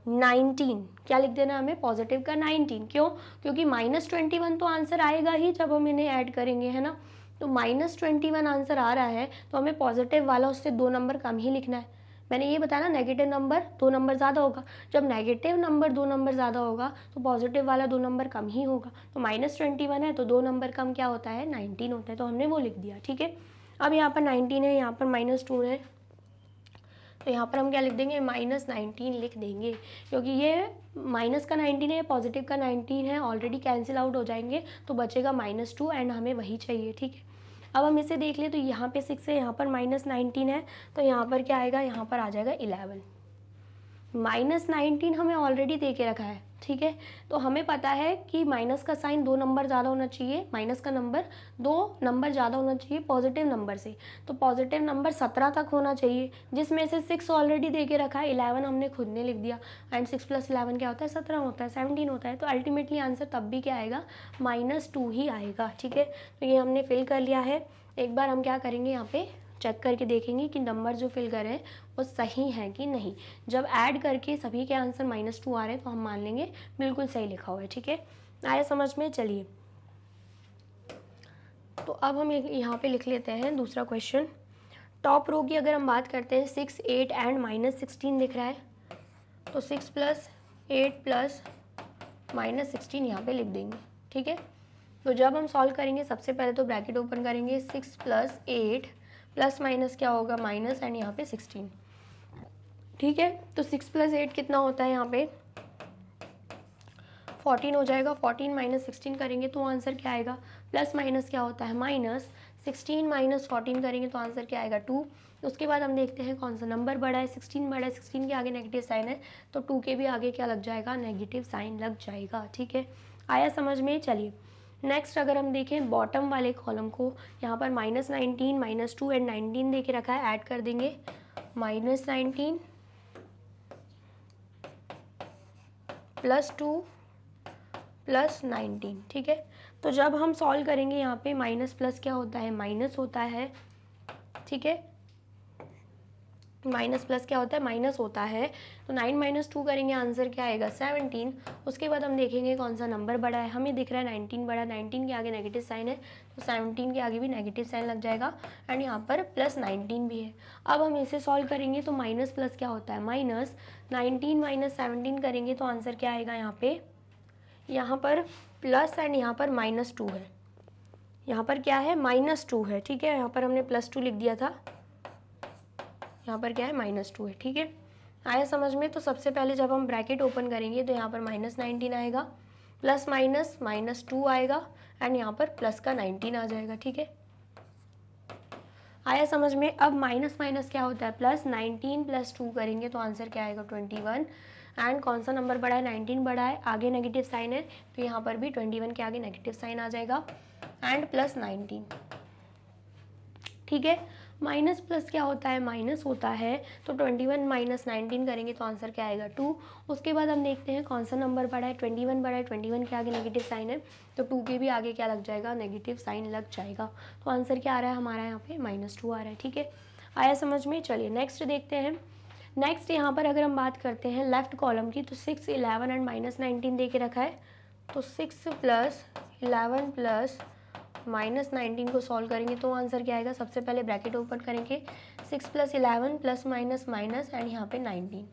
19। क्या लिख देना हमें, पॉजिटिव का 19। क्यों, क्योंकि -21 तो आंसर आएगा ही जब हम इन्हें ऐड करेंगे, है ना। तो -21 आंसर आ रहा है तो हमें पॉजिटिव वाला उससे 2 नंबर कम ही लिखना है। मैंने ये बताया ना, नेगेटिव नंबर 2 नंबर ज़्यादा होगा, जब नेगेटिव नंबर 2 नंबर ज़्यादा होगा तो पॉजिटिव वाला 2 नंबर कम ही होगा। तो -21 है तो 2 नंबर कम क्या होता है, 19 होता है, तो हमने वो लिख दिया, ठीक है। अब यहाँ पर 19 है, यहाँ पर -2 है, तो यहाँ पर हम क्या लिख देंगे, -19 लिख देंगे, क्योंकि ये माइनस का 19 है, पॉजिटिव का 19 है, ऑलरेडी कैंसिल आउट हो जाएंगे, तो बचेगा -2 एंड हमें वही चाहिए। ठीक है, अब हम इसे देख लें तो यहाँ पे 6 है, यहाँ पर -19 है, तो यहाँ पर क्या आएगा, यहाँ पर आ जाएगा 11। -19 हमें ऑलरेडी दे के रखा है। ठीक है, तो हमें पता है कि माइनस का साइन 2 नंबर ज़्यादा होना चाहिए, माइनस का नंबर 2 नंबर ज़्यादा होना चाहिए पॉजिटिव नंबर से, तो पॉजिटिव नंबर 17 तक होना चाहिए, जिसमें से 6 ऑलरेडी दे के रखा है, 11 हमने खुद ने लिख दिया, एंड 6 + 11 क्या होता है, 17 होता है, 17 होता है, तो अल्टीमेटली आंसर तब भी क्या आएगा, -2 ही आएगा। ठीक है, तो ये हमने फिल कर लिया है। एक बार हम क्या करेंगे, यहाँ पे चेक करके देखेंगे कि नंबर जो फिल करें वो सही है कि नहीं। जब ऐड करके सभी के आंसर -2 आ रहे हैं तो हम मान लेंगे बिल्कुल सही लिखा हुआ है। ठीक है, आया समझ में। चलिए, तो अब हम यहाँ पे लिख लेते हैं दूसरा क्वेश्चन। टॉप रो की अगर हम बात करते हैं, 6, 8 एंड -16 दिख रहा है, तो 6 + 8 + -16 यहाँ पे लिख देंगे। ठीक है, तो जब हम सॉल्व करेंगे सबसे पहले तो ब्रैकेट ओपन करेंगे, 6 + 8 प्लस माइनस क्या होगा, माइनस, एंड यहाँ पे 16। ठीक है, तो 6 + 8 कितना होता है, यहाँ पे 14 हो जाएगा। 14 - 16 करेंगे तो आंसर क्या आएगा, प्लस माइनस क्या होता है, माइनस, 16 - 14 करेंगे तो आंसर क्या आएगा, 2। उसके बाद हम देखते हैं कौन सा नंबर बड़ा है, 16 बड़ा है, 16 के आगे नेगेटिव साइन है, तो 2 के भी आगे क्या लग जाएगा, नेगेटिव साइन लग जाएगा। ठीक है, आया समझ में। चलिए नेक्स्ट अगर हम देखें बॉटम वाले कॉलम को, यहाँ पर -19, -2 एंड 19 दे के रखा है, ऐड कर देंगे, -19 + 2 + 19। ठीक है, तो जब हम सॉल्व करेंगे यहाँ पे माइनस प्लस क्या होता है, माइनस होता है। ठीक है, माइनस प्लस क्या होता है, माइनस होता है, तो 9 - 2 करेंगे, आंसर क्या आएगा, 17। उसके बाद हम देखेंगे कौन सा नंबर बड़ा है, हमें दिख रहा है 19 बड़ा, 19 के आगे नेगेटिव साइन है, तो 17 के आगे भी नेगेटिव साइन लग जाएगा, एंड यहाँ पर +19 भी है। अब हम इसे सॉल्व करेंगे तो माइनस प्लस क्या होता है, माइनस, 19 - 17 करेंगे तो आंसर क्या आएगा, यहाँ पर प्लस, एंड यहाँ पर -2 है, यहाँ पर क्या है, -2 है। ठीक है, यहाँ पर हमने +2 लिख दिया था, यहाँ पर क्या है, -2 है। ठीक है, आया समझ में। तो सबसे पहले जब हम ब्रैकेट ओपन करेंगे तो यहाँ पर -19 आएगा, प्लस माइनस -2 आएगा, एंड यहाँ पर प्लस का 19 आ जाएगा। ठीक है, आया समझ में। अब माइनस माइनस क्या होता है, प्लस, 19 + 2 करेंगे तो आंसर क्या आएगा, 21, एंड कौन सा नंबर बड़ा है, 19 बड़ा है, आगे नेगेटिव साइन है, तो यहाँ पर भी 21 के आगे नेगेटिव साइन आ जाएगा, एंड +19। ठीक है, माइनस प्लस क्या होता है, माइनस होता है, तो 21 - 19 करेंगे तो आंसर क्या आएगा, 2। उसके बाद हम देखते हैं कौन सा नंबर बड़ा है, 21 बड़ा है, 21 के आगे नेगेटिव साइन है, तो 2 के भी आगे क्या लग जाएगा, नेगेटिव साइन लग जाएगा, तो आंसर क्या आ रहा है हमारा, यहाँ पे -2 आ रहा है। ठीक है, आया समझ में। चलिए नेक्स्ट देखते हैं। नेक्स्ट यहाँ पर अगर हम बात करते हैं लेफ्ट कॉलम की, तो 6, 11 एंड -19 दे के रखा है, तो 6 + 11 + -19 को सॉल्व करेंगे तो आंसर क्या आएगा, सबसे पहले ब्रैकेट ओपन करेंगे, 6 + 11 प्लस माइनस माइनस, एंड यहाँ पे 19।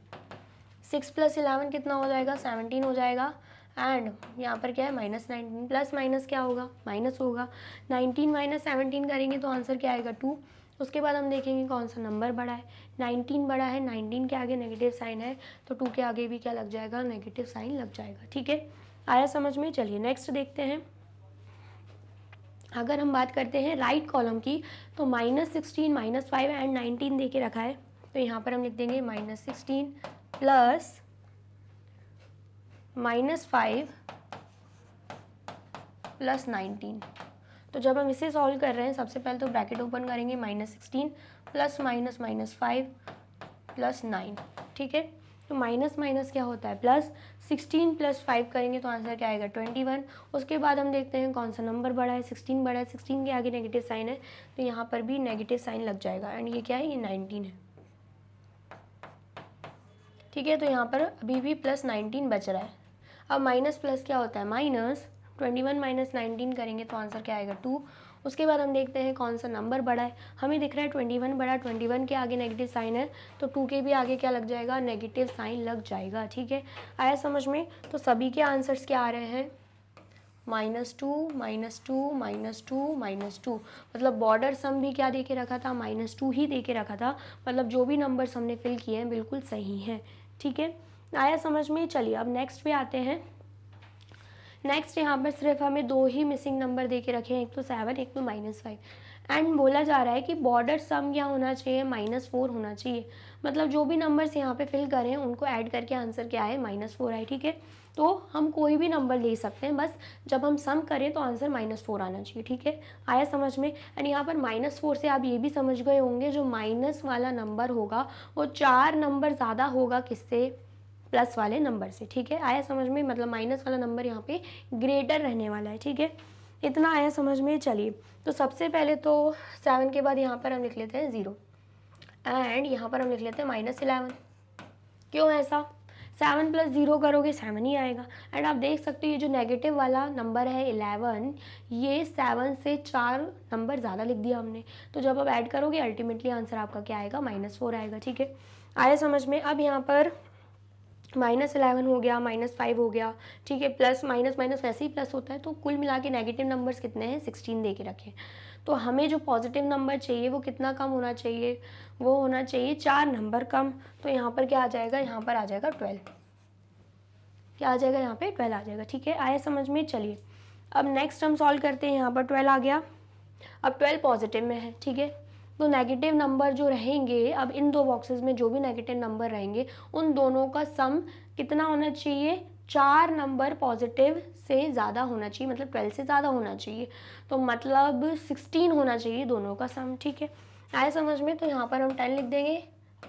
6 + 11 कितना हो जाएगा, 17 हो जाएगा, एंड यहाँ पर क्या है, -19, प्लस माइनस क्या होगा, माइनस होगा, 19 - 17 करेंगे तो आंसर क्या आएगा, 2। उसके बाद हम देखेंगे कौन सा नंबर बड़ा है, 19 बड़ा है, 19 के आगे नेगेटिव साइन है, तो 2 के आगे भी क्या लग जाएगा, नेगेटिव साइन लग जाएगा। ठीक है, आया समझ में। चलिए नेक्स्ट देखते हैं। अगर हम बात करते हैं राइट कॉलम की, तो -16, -5 एंड 19 दे के रखा है, तो यहाँ पर हम लिख देंगे -16 + -5 + 19। तो जब हम इसे सॉल्व कर रहे हैं सबसे पहले तो ब्रैकेट ओपन करेंगे, -16 प्लस माइनस -5 + 9। ठीक है, तो माइनस माइनस क्या होता है, प्लस, 16 + 5 करेंगे तो आंसर क्या आएगा, 21। उसके बाद हम देखते हैं कौन सा नंबर बड़ा है, 16 बड़ा है, 16 के आगे नेगेटिव साइन है, तो यहाँ पर भी नेगेटिव साइन लग जाएगा, एंड ये क्या है, ये 19 है। ठीक है, तो यहाँ पर अभी भी +19 बच रहा है। अब माइनस प्लस क्या होता है, माइनस, 21 - 19 करेंगे तो आंसर क्या आएगा, 2। उसके बाद हम देखते हैं कौन सा नंबर बड़ा है, हमें दिख रहा है 21 बड़ा, 21 के आगे नेगेटिव साइन है, तो 2 के भी आगे क्या लग जाएगा, नेगेटिव साइन लग जाएगा। ठीक है, आया समझ में। तो सभी के आंसर्स क्या आ रहे हैं, -2 -2 -2 -2, मतलब बॉर्डर सम भी क्या दे के रखा था, -2 ही दे के रखा था, मतलब जो भी नंबर्स हमने फिल किए हैं बिल्कुल सही हैं। ठीक है, आया समझ में। चलिए अब नेक्स्ट पे आते हैं। नेक्स्ट यहाँ पर सिर्फ हमें 2 ही मिसिंग नंबर दे के रखे हैं, एक तो 7, एक तो -5, एंड बोला जा रहा है कि बॉर्डर सम क्या होना चाहिए, -4 होना चाहिए, मतलब जो भी नंबर्स यहाँ पे फिल करें उनको ऐड करके आंसर क्या है, -4 आए। ठीक है, तो हम कोई भी नंबर ले सकते हैं, बस जब हम सम करें तो आंसर -4 आना चाहिए। ठीक है, आया समझ में। एंड यहाँ पर -4 से आप ये भी समझ गए होंगे, जो माइनस वाला नंबर होगा वो 4 नंबर ज़्यादा होगा किससे, प्लस वाले नंबर से। ठीक है, आया समझ में, मतलब माइनस वाला नंबर यहाँ पे ग्रेटर रहने वाला है। ठीक है, इतना आया समझ में। चलिए, तो सबसे पहले तो 7 के बाद यहाँ पर हम लिख लेते हैं 0, एंड यहाँ पर हम लिख लेते हैं -11। क्यों ऐसा, 7 + 0 करोगे 7 ही आएगा। एंड आप देख सकते हो ये जो नेगेटिव वाला नंबर है 11, ये 7 से 4 नंबर ज़्यादा लिख दिया हमने, तो जब आप ऐड करोगे अल्टीमेटली आंसर आपका क्या आएगा, -4 आएगा। ठीक है, आया समझ में। अब यहाँ पर -11 हो गया, -5 हो गया। ठीक है, प्लस माइनस माइनस वैसे ही प्लस होता है, तो कुल मिला के नेगेटिव नंबर्स कितने हैं, 16 दे के रखे। तो हमें जो पॉजिटिव नंबर चाहिए वो कितना कम होना चाहिए, वो होना चाहिए 4 नंबर कम। तो यहाँ पर क्या आ जाएगा, यहाँ पर आ जाएगा 12। क्या आ जाएगा, यहाँ पे 12 आ जाएगा। ठीक है, आया समझ में। चलिए अब नेक्स्ट हम सॉल्व करते हैं। यहाँ पर 12 आ गया, अब 12 पॉजिटिव में है। ठीक है, तो नेगेटिव नंबर जो रहेंगे, अब इन 2 बॉक्सेस में जो भी नेगेटिव नंबर रहेंगे उन दोनों का सम कितना होना चाहिए, 4 नंबर पॉजिटिव से ज़्यादा होना चाहिए, मतलब 12 से ज़्यादा होना चाहिए, तो मतलब 16 होना चाहिए दोनों का सम। ठीक है, आया समझ में। तो यहाँ पर हम 10 लिख देंगे,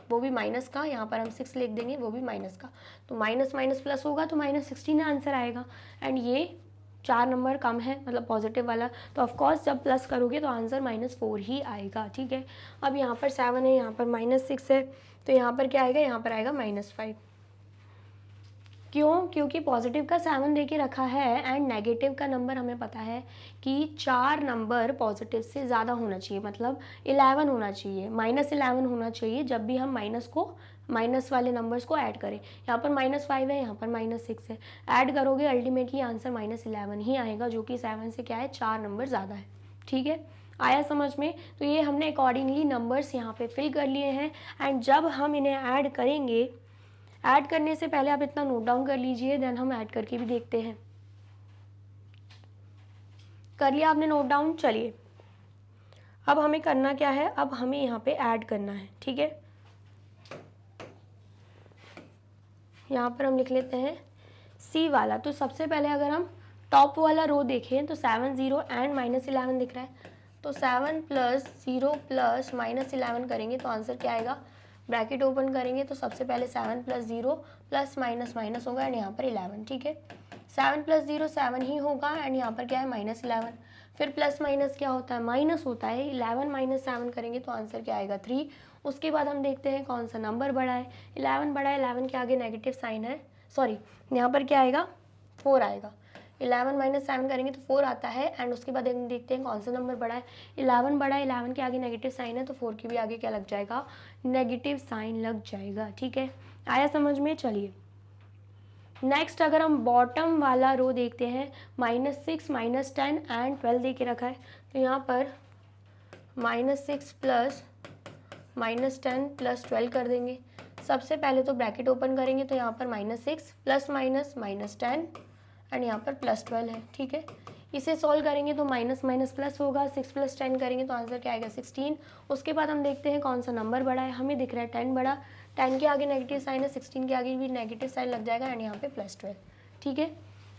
वो भी माइनस का, यहाँ पर हम 6 लिख देंगे, वो भी माइनस का, तो माइनस माइनस प्लस होगा तो -16 आंसर आएगा। एंड ये 4 नंबर कम है, मतलब पॉजिटिव वाला, तो ऑफकोर्स जब प्लस करोगे तो आंसर -4 ही आएगा। ठीक है, अब यहाँ पर 7 है, यहाँ पर -6 है, तो यहाँ पर क्या आएगा, यहाँ पर आएगा -5। क्यों, क्योंकि पॉजिटिव का 7 दे के रखा है एंड नेगेटिव का नंबर हमें पता है कि 4 नंबर पॉजिटिव से ज़्यादा होना चाहिए, मतलब 11 होना चाहिए, -11 होना चाहिए जब भी हम माइनस वाले नंबर्स को ऐड करें। यहाँ पर -5 है, यहाँ पर -6 है, ऐड करोगे अल्टीमेटली आंसर -11 ही आएगा, जो कि 7 से क्या है, 4 नंबर ज़्यादा है। ठीक है, आया समझ में। तो ये हमने अकॉर्डिंगली नंबर्स यहाँ पे फिल कर लिए हैं, एंड जब हम इन्हें ऐड करेंगे, ऐड करने से पहले आप इतना नोट डाउन कर लीजिए, देन हम ऐड करके भी देखते हैं। कर लिया आपने नोट डाउन। चलिए अब हमें करना क्या है, अब हमें यहाँ पे ऐड करना है। ठीक है, यहाँ पर हम लिख लेते हैं सी वाला। तो सबसे पहले अगर हम टॉप वाला रो देखें तो 7 0 एंड -11 दिख रहा है, तो 7 + 0 + -11 करेंगे तो आंसर क्या आएगा, ब्रैकेट ओपन करेंगे तो सबसे पहले 7 + 0 प्लस माइनस माइनस होगा एंड यहाँ पर 11। ठीक है, 7 + 0 7 ही होगा एंड यहाँ पर क्या है, -11। फिर प्लस माइनस क्या होता है, माइनस होता है, 11 - 7 करेंगे तो आंसर क्या आएगा, 3। उसके बाद हम देखते हैं कौन सा नंबर बड़ा है, 11 बड़ा है, 11 के आगे नेगेटिव साइन है, सॉरी यहाँ पर क्या आएगा, 4 आएगा। 11 - 7 करेंगे तो 4 आता है एंड उसके बाद हम देखते हैं कौन सा नंबर बड़ा है, 11 बड़ा है, 11 के आगे नेगेटिव साइन है, तो 4 के भी आगे क्या लग जाएगा, नेगेटिव साइन लग जाएगा। ठीक है, आया समझ में। चलिए नेक्स्ट अगर हम बॉटम वाला रो देखते हैं, -6 -10 एंड 12 दे के रखा है, तो यहाँ पर -6 + -10 + 12 कर देंगे। सबसे पहले तो ब्रैकेट ओपन करेंगे तो यहाँ पर -6 प्लस माइनस -10 एंड यहाँ पर +12 है। ठीक है, इसे सॉल्व करेंगे तो माइनस माइनस प्लस होगा, 6 + 10 करेंगे तो आंसर क्या आएगा, 16। उसके बाद हम देखते हैं कौन सा नंबर बड़ा है, हमें दिख रहा है 10 बड़ा, 10 के आगे नेगेटिव साइन है, 16 के आगे भी नेगेटिव साइन लग जाएगा एंड यहाँ पे +12। ठीक है,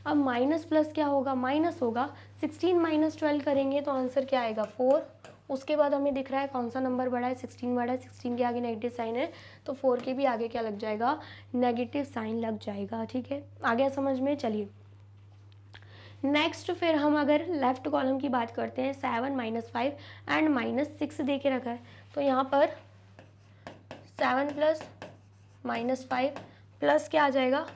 अब माइनस प्लस क्या होगा, माइनस होगा, 16 - 12 करेंगे तो आंसर क्या आएगा, 4। उसके बाद हमें दिख रहा है कौन सा नंबर बड़ा है, 16 बड़ा है, 16 के आगे नेगेटिव साइन है, तो 4 के भी आगे क्या लग जाएगा, नेगेटिव साइन लग जाएगा। ठीक है, आ गया समझ में। चलिए नेक्स्ट फिर हम अगर लेफ्ट कॉलम की बात करते हैं, 7 -5 एंड -6 दे के रखा है, तो यहाँ पर 7 + -5 प्लस क्या आ जाएगा,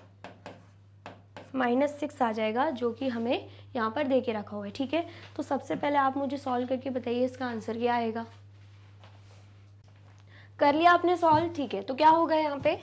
-6 आ जाएगा, जो कि हमें यहाँ पर दे के रखा हुआ है। ठीक है, तो सबसे पहले आप मुझे सॉल्व करके बताइए इसका आंसर क्या आएगा। कर लिया आपने सॉल्व। ठीक है, तो क्या होगा यहाँ पे,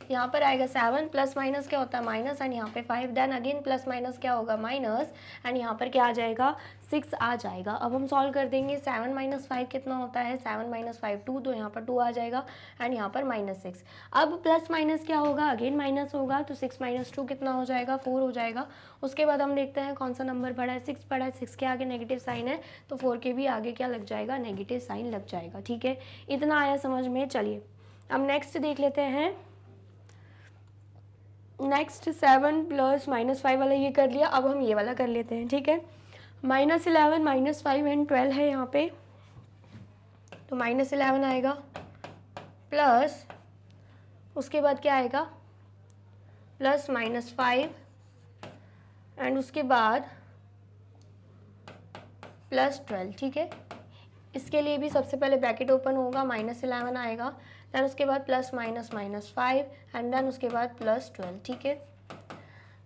यहाँ पर आएगा 7 प्लस माइनस क्या होता है माइनस, एंड यहाँ पे 5, देन अगेन प्लस माइनस क्या होगा माइनस, एंड यहाँ पर क्या आ जाएगा 6 आ जाएगा। अब हम सॉल्व कर देंगे। 7 माइनस 5 कितना होता है, 7 माइनस 5 2, तो यहाँ पर 2 आ जाएगा, एंड यहाँ पर -6। अब प्लस माइनस क्या होगा, अगेन माइनस होगा, तो 6 माइनस 2 कितना हो जाएगा 4 हो जाएगा। उसके बाद हम देखते हैं कौन सा नंबर बड़ा है, 6 बड़ा है, 6 के आगे नेगेटिव साइन है तो 4 के भी आगे क्या लग जाएगा, नेगेटिव साइन लग जाएगा। ठीक है, इतना आया समझ में। चलिए अब नेक्स्ट देख लेते हैं। नेक्स्ट 7 प्लस -5 वाला ये कर लिया, अब हम ये वाला कर लेते हैं। ठीक है, -11 -5 एंड 12 है यहाँ पे, तो -11 आएगा प्लस उसके बाद क्या आएगा प्लस -5 एंड उसके बाद +12। ठीक है, इसके लिए भी सबसे पहले ब्रैकेट ओपन होगा, -11 आएगा, देन उसके बाद प्लस माइनस -5 एंड देन उसके बाद +12। ठीक है,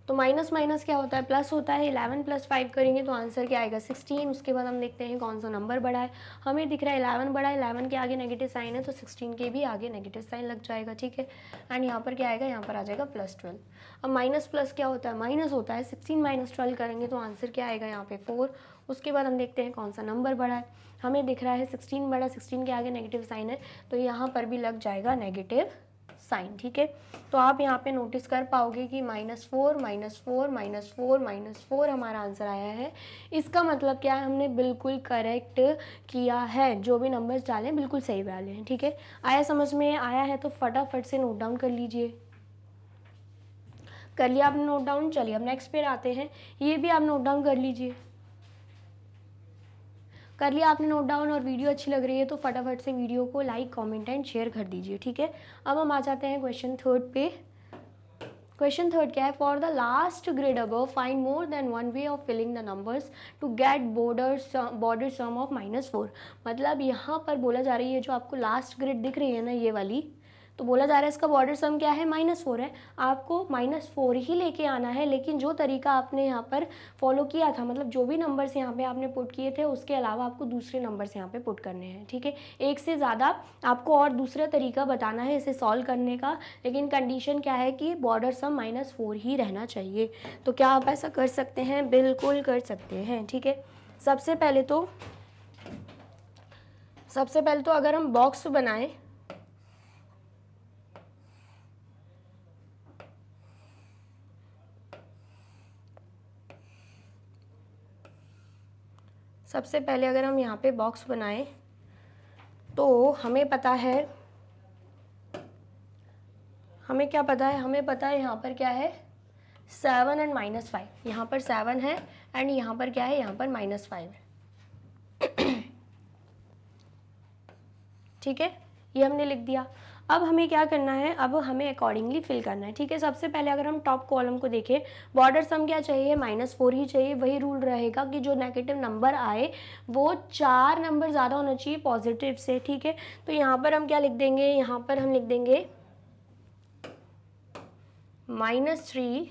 तो माइनस माइनस क्या होता है, प्लस होता है। 11 + 5 करेंगे तो आंसर क्या आएगा 16। उसके बाद हम देखते हैं कौन सा नंबर बड़ा है, हमें दिख रहा है 11 बड़ा है, 11 के आगे नेगेटिव साइन है तो 16 के भी आगे नेगेटिव साइन लग जाएगा। ठीक है, एंड यहाँ पर क्या आएगा, यहाँ पर आ जाएगा +12। अब माइनस प्लस क्या होता है, माइनस होता है। 16 - 12 करेंगे तो आंसर क्या आएगा यहाँ पे 4। उसके बाद हम देखते हैं कौन सा नंबर बड़ा है, हमें दिख रहा है 16 बड़ा, 16 के आगे नेगेटिव साइन है तो यहाँ पर भी लग जाएगा नेगेटिव साइन। ठीक है, तो आप यहाँ पे नोटिस कर पाओगे कि -4 -4 -4 -4 हमारा आंसर आया है। इसका मतलब क्या है, हमने बिल्कुल करेक्ट किया है, जो भी नंबर्स डाले हैं बिल्कुल सही डाले हैं। ठीक है, आया समझ में, आया है तो फटाफट से नोट डाउन कर लीजिए। कर लिया आपने नोट डाउन। चलिए अब नेक्स्ट पे आते हैं, ये भी आप नोट डाउन कर लीजिए। कर लिया आपने नोट डाउन और वीडियो अच्छी लग रही है तो फटाफट से वीडियो को लाइक कमेंट एंड शेयर कर दीजिए। ठीक है, अब हम आ जाते हैं क्वेश्चन 3 पे। क्वेश्चन 3 क्या है, for the last grid above find more than one way of filling the numbers to get border sum of -4। मतलब यहाँ पर बोला जा रही है, जो आपको लास्ट ग्रेड दिख रही है ना ये वाली, तो बोला जा रहा है इसका बॉर्डर सम क्या है -4 है। आपको -4 ही लेके आना है, लेकिन जो तरीका आपने यहाँ पर फॉलो किया था, मतलब जो भी नंबर्स यहाँ पे आपने पुट किए थे उसके अलावा आपको दूसरे नंबर्स यहाँ पे पुट करने हैं। ठीक है, एक से ज़्यादा आपको और दूसरा तरीका बताना है इसे सॉल्व करने का, लेकिन कंडीशन क्या है कि बॉर्डर सम -4 ही रहना चाहिए। तो क्या आप ऐसा कर सकते हैं, बिल्कुल कर सकते हैं। ठीक है, सबसे पहले तो अगर हम बॉक्स बनाएं, सबसे पहले अगर हम यहाँ पे बॉक्स बनाएं तो हमें पता है, हमें क्या पता है, हमें पता है यहाँ पर क्या है 7 एंड -5, यहाँ पर 7 है एंड यहाँ पर क्या है, यहाँ पर -5 है। ठीक है, ये हमने लिख दिया। अब हमें क्या करना है, अब हमें अकॉर्डिंगली फिल करना है। ठीक है, सबसे पहले अगर हम टॉप कॉलम को देखें, बॉर्डर सम क्या चाहिए, -4 ही चाहिए। वही रूल रहेगा कि जो नेगेटिव नंबर आए वो 4 नंबर ज़्यादा होना चाहिए पॉजिटिव से। ठीक है, तो यहाँ पर हम क्या लिख देंगे, यहाँ पर हम लिख देंगे -3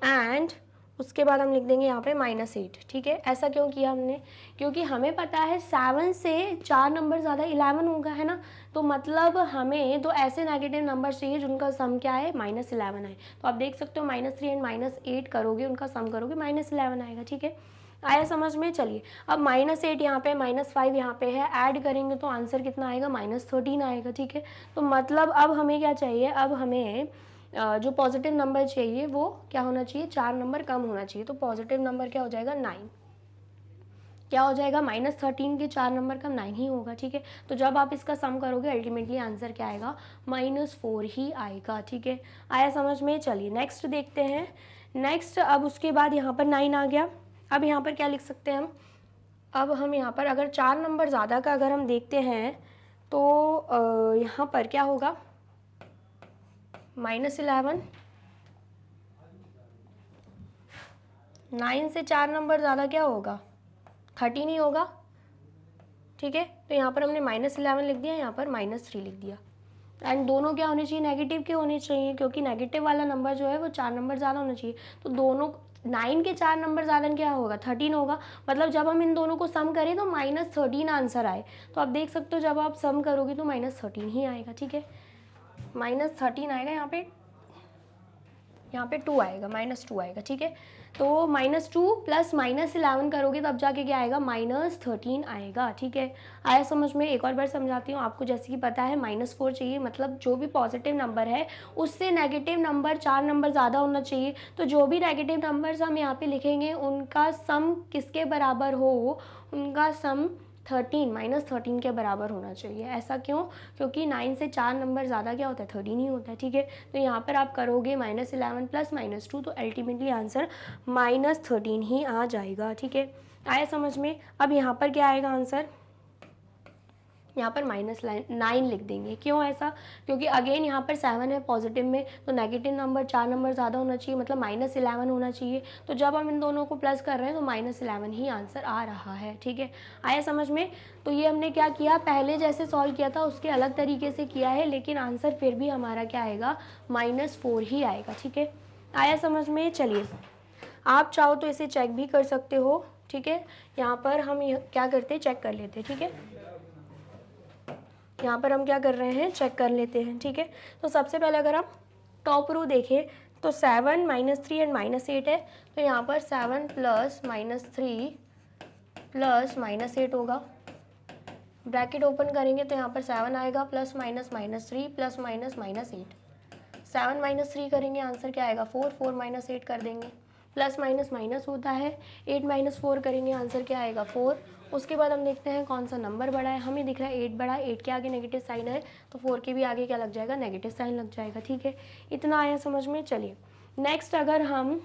एंड उसके बाद हम लिख देंगे यहाँ पे -8। ठीक है, ऐसा क्यों किया हमने, क्योंकि हमें पता है 7 से 4 नंबर ज़्यादा 11 होगा, है ना। तो मतलब हमें तो ऐसे नेगेटिव नंबर चाहिए जिनका सम क्या है -11 है। तो आप देख सकते हो -3 एंड -8 करोगे, उनका सम करोगे -11 आएगा। ठीक है, आया समझ में। चलिए अब -8 यहाँ पे, -5 यहाँ पे है, ऐड करेंगे तो आंसर कितना आएगा -13 आएगा। ठीक है, तो मतलब अब हमें क्या चाहिए, अब हमें जो पॉजिटिव नंबर चाहिए वो क्या होना चाहिए, 4 नंबर कम होना चाहिए। तो पॉजिटिव नंबर क्या हो जाएगा 9, क्या हो जाएगा -13 के 4 नंबर कम 9 ही होगा। ठीक है, तो जब आप इसका सम करोगे अल्टीमेटली आंसर क्या आएगा -4 ही आएगा। ठीक है, आया समझ में। चलिए नेक्स्ट देखते हैं। नेक्स्ट अब उसके बाद यहाँ पर 9 आ गया। अब यहाँ पर क्या लिख सकते हैं हम, अब हम यहाँ पर अगर 4 नंबर ज़्यादा का अगर हम देखते हैं तो यहाँ पर क्या होगा -11, 9 से 4 नंबर ज़्यादा क्या होगा 13 ही होगा। ठीक है, तो यहाँ पर हमने -11 लिख दिया, यहाँ पर -3 लिख दिया। एंड दोनों क्या होने चाहिए, नेगेटिव के होने चाहिए, क्योंकि नेगेटिव वाला नंबर जो है वो 4 नंबर ज़्यादा होना चाहिए। तो दोनों 9 के 4 नंबर ज़्यादा क्या होगा 13 होगा। मतलब जब हम इन दोनों को सम करें तो -13 आंसर आए। तो आप देख सकते हो जब आप सम करोगे तो -13 ही आएगा। ठीक है, -13 आएगा, यहाँ पे 2 आएगा, -2 आएगा, ठीक है। तो -2 प्लस -11 करोगे तब जाके क्या आएगा, -13 आएगा, ठीक है। आया समझ में? एक और बार समझाती हूँ आपको। जैसे कि पता है -4 चाहिए, मतलब जो भी पॉजिटिव नंबर है उससे नेगेटिव नंबर 4 नंबर ज़्यादा होना चाहिए। तो जो भी नेगेटिव नंबर्स हम यहाँ पे लिखेंगे उनका सम किसके बराबर हो, उनका सम 13 -13 के बराबर होना चाहिए। ऐसा क्यों? क्योंकि 9 से 4 नंबर ज़्यादा क्या होता है, 13 ही होता है, ठीक है। तो यहाँ पर आप करोगे -11 प्लस -2, तो अल्टीमेटली आंसर -13 ही आ जाएगा, ठीक है। आया समझ में? अब यहाँ पर क्या आएगा आंसर, यहाँ पर -9 लिख देंगे। क्यों ऐसा? क्योंकि अगेन यहाँ पर 7 है पॉजिटिव में, तो नेगेटिव नंबर 4 नंबर ज़्यादा होना चाहिए, मतलब -11 होना चाहिए। तो जब हम इन दोनों को प्लस कर रहे हैं तो -11 ही आंसर आ रहा है, ठीक है। आया समझ में? तो ये हमने क्या किया, पहले जैसे सॉल्व किया था उसके अलग तरीके से किया है, लेकिन आंसर फिर भी हमारा क्या आएगा, -4 ही आएगा, ठीक है। आया समझ में? चलिए, आप चाहो तो इसे चेक भी कर सकते हो, ठीक है। यहाँ पर हम क्या करते हैं, चेक कर लेते हैं, ठीक है। यहाँ पर हम क्या कर रहे हैं, चेक कर लेते हैं, ठीक है। तो सबसे पहले अगर हम टॉप रो देखें तो 7 -3 एंड -8 है, तो यहाँ पर 7 प्लस -3 प्लस -8 होगा। ब्रैकेट ओपन करेंगे तो यहाँ पर 7 आएगा, प्लस -3 प्लस -8। 7 -3 करेंगे, आंसर क्या आएगा, 4 4 -8 कर देंगे, प्लस माइनस माइनस होता है, 8 - 4 करेंगे, आंसर क्या आएगा, 4। उसके बाद हम देखते हैं कौन सा नंबर बड़ा है, हमें दिख रहा है 8 बड़ा, 8 के आगे नेगेटिव साइन है, तो 4 के भी आगे क्या लग जाएगा, नेगेटिव साइन लग जाएगा, ठीक है। इतना आया समझ में? चलिए नेक्स्ट अगर हम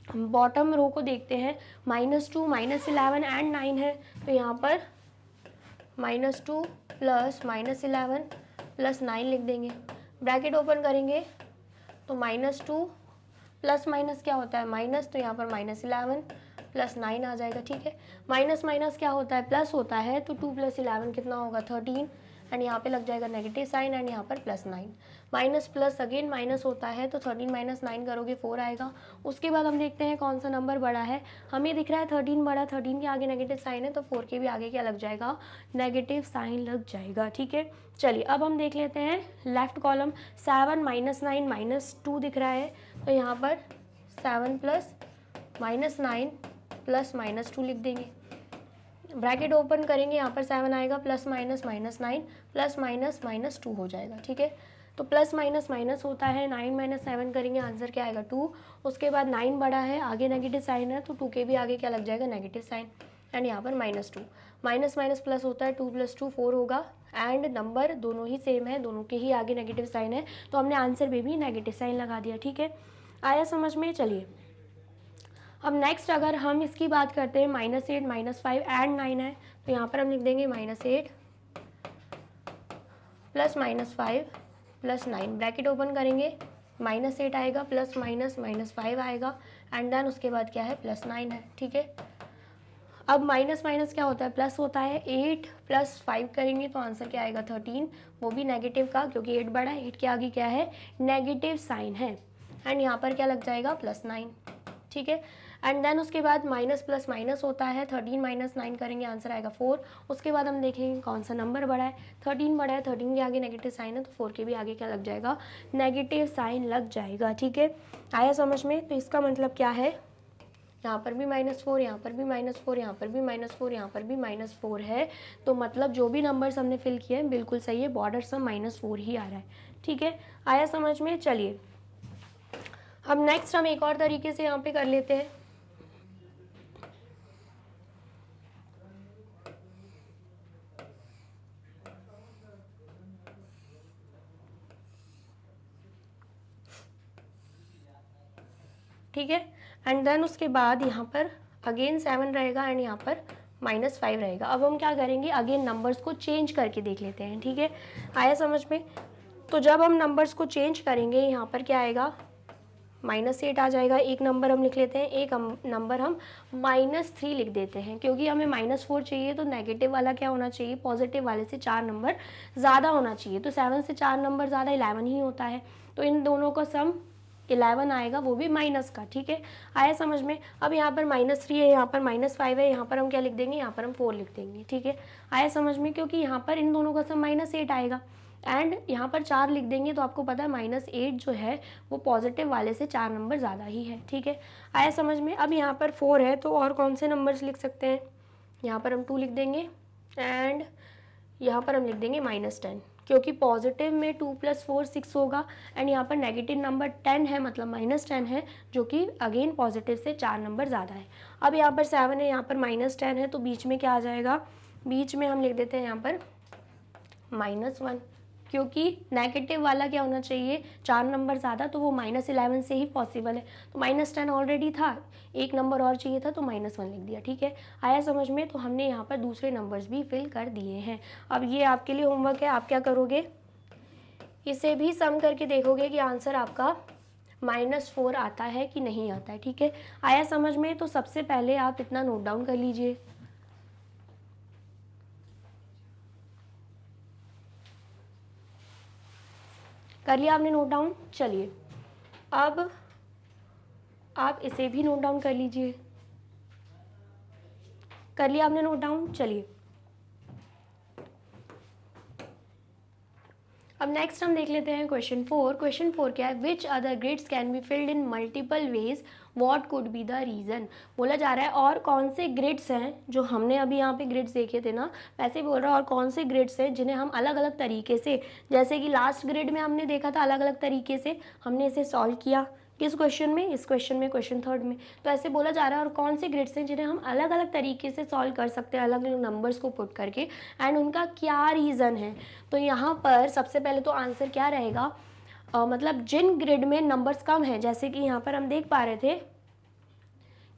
बॉटम रो को देखते हैं, -2 -11 एंड 9 है, तो यहाँ पर -2 प्लस -11 प्लस 9 लिख देंगे। ब्रैकेट ओपन करेंगे तो -2 प्लस माइनस क्या होता है, माइनस, तो यहाँ पर -11 प्लस 9 आ जाएगा, ठीक है। माइनस माइनस क्या होता है, प्लस होता है, तो 2 + 11 कितना होगा, 13, एंड यहाँ पे लग जाएगा नेगेटिव साइन, एंड यहाँ पर +9। माइनस प्लस अगेन माइनस होता है, तो 13 - 9 करोगे 4 आएगा। उसके बाद हम देखते हैं कौन सा नंबर बड़ा है, हमें दिख रहा है 13 बड़ा, 13 के आगे नेगेटिव साइन है, तो 4 के भी आगे क्या लग जाएगा, नेगेटिव साइन लग जाएगा, ठीक है। चलिए अब हम देख लेते हैं लेफ्ट कॉलम, 7 -9 -2 दिख रहा है, तो यहाँ पर 7 प्लस -9 प्लस -2 लिख देंगे। ब्रैकेट ओपन करेंगे, यहाँ पर 7 आएगा, प्लस माइनस -9 प्लस -2 हो जाएगा, ठीक है। तो प्लस माइनस माइनस होता है, 9 - 7 करेंगे, आंसर क्या आएगा, 2। उसके बाद 9 बड़ा है, आगे नेगेटिव साइन है, तो 2 के भी आगे क्या लग जाएगा, नेगेटिव साइन, एंड यहाँ पर -2। माइनस माइनस प्लस होता है, 2 + 2 4 होगा, एंड नंबर दोनों ही सेम है, दोनों के ही आगे नेगेटिव साइन है, तो हमने आंसर में भी नेगेटिव साइन लगा दिया, ठीक है। आया समझ में? चलिए अब नेक्स्ट अगर हम इसकी बात करते हैं, -8 -5 एंड 9 है, तो यहाँ पर हम लिख देंगे -8 प्लस -5 प्लस 9। ब्रैकेट ओपन करेंगे, -8 आएगा, प्लस माइनस -5 आएगा, एंड देन उसके बाद क्या है, +9 है, ठीक है। अब माइनस माइनस क्या होता है, प्लस होता है, 8 + 5 करेंगे तो आंसर क्या आएगा, 13, वो भी नेगेटिव का, क्योंकि 8 बड़ा है, 8 के आगे क्या है, नेगेटिव साइन है, एंड यहाँ पर क्या लग जाएगा, +9, ठीक है। एंड देन उसके बाद माइनस प्लस माइनस होता है, 13 - 9 करेंगे, आंसर आएगा 4। उसके बाद हम देखेंगे कौन सा नंबर बड़ा है, 13 बड़ा है, 13 के आगे नेगेटिव साइन है, तो 4 के भी आगे क्या लग जाएगा, नेगेटिव साइन लग जाएगा, ठीक है। आया समझ में? तो इसका मतलब क्या है, यहाँ पर भी -4, यहाँ पर भी -4, यहाँ पर भी -4, यहाँ पर भी -4 है, तो मतलब जो भी नंबर्स हमने फिल किए हैं बिल्कुल सही है, बॉर्डर सम -4 ही आ रहा है, ठीक है। आया समझ में? चलिए अब नेक्स्ट हम एक और तरीके से यहाँ पे कर लेते हैं। ठीक है, एंड देन उसके बाद यहाँ पर अगेन 7 रहेगा, एंड यहाँ पर -5 रहेगा। अब हम क्या करेंगे, अगेन नंबर्स को चेंज करके देख लेते हैं, ठीक है। आया समझ में? तो जब हम नंबर्स को चेंज करेंगे, यहाँ पर क्या आएगा, -8 आ जाएगा, एक नंबर हम लिख लेते हैं, एक नंबर हम -3 लिख देते हैं, क्योंकि हमें -4 चाहिए, तो नेगेटिव वाला क्या होना चाहिए, पॉजिटिव वाले से 4 नंबर ज़्यादा होना चाहिए, तो 7 से 4 नंबर ज़्यादा 11 ही होता है, तो इन दोनों का सम 11 आएगा, वो भी माइनस का, ठीक है। आया समझ में? अब यहाँ पर -3 है, यहाँ पर -5 है, यहाँ पर हम क्या लिख देंगे, यहाँ पर हम 4 लिख देंगे, ठीक है। आया समझ में? क्योंकि यहाँ पर इन दोनों का सम -8 आएगा, एंड यहाँ पर 4 लिख देंगे तो आपको पता है -8 जो है वो पॉजिटिव वाले से 4 नंबर ज़्यादा ही है, ठीक है। आया समझ में। अब यहाँ पर 4 है तो और कौन से नंबर्स लिख सकते हैं, यहाँ पर हम 2 लिख देंगे एंड यहाँ पर हम लिख देंगे -10, क्योंकि पॉजिटिव में 2 + 4 6 होगा एंड यहाँ पर नेगेटिव नंबर 10 है, मतलब -10 है, जो कि अगेन पॉजिटिव से 4 नंबर ज़्यादा है। अब यहाँ पर 7 है, यहाँ पर -10 है, तो बीच में क्या आ जाएगा, बीच में हम लिख देते हैं यहाँ पर -1, क्योंकि नेगेटिव वाला क्या होना चाहिए, 4 नंबर ज़्यादा, तो वो -11 से ही पॉसिबल है। तो -10 ऑलरेडी था, एक नंबर और चाहिए था तो -1 लिख दिया, ठीक है। आया समझ में। तो हमने यहाँ पर दूसरे नंबर्स भी फिल कर दिए हैं। अब ये आपके लिए होमवर्क है, आप क्या करोगे, इसे भी सम करके देखोगे कि आंसर आपका -4 आता है कि नहीं आता है, ठीक है। आया समझ में। तो सबसे पहले आप इतना नोट डाउन कर लीजिए। कर लिया आपने नोट डाउन। चलिए अब आप इसे भी नोट डाउन कर लीजिए। कर लिया आपने नोट डाउन। चलिए अब नेक्स्ट हम देख लेते हैं क्वेश्चन 4। क्वेश्चन 4 क्या है, which other grids can be filled in multiple ways, what could be the reason. बोला जा रहा है और कौन से ग्रिड्स हैं, जो हमने अभी यहाँ पे ग्रिड्स देखे थे ना, वैसे ही बोल रहा है और कौन से ग्रिड्स हैं जिन्हें हम अलग अलग तरीके से, जैसे कि लास्ट ग्रिड में हमने देखा था अलग अलग तरीके से हमने इसे सॉल्व किया, किस क्वेश्चन में, इस क्वेश्चन में, क्वेश्चन 3 में। तो ऐसे बोला जा रहा है और कौन से ग्रिड्स हैं जिन्हें हम अलग अलग तरीके से सॉल्व कर सकते हैं, अलग अलग नंबर्स को पुट करके, एंड उनका क्या रीज़न है। तो यहाँ पर सबसे पहले तो आंसर क्या रहेगा, मतलब जिन ग्रिड में नंबर्स कम हैं, जैसे कि यहाँ पर हम देख पा रहे थे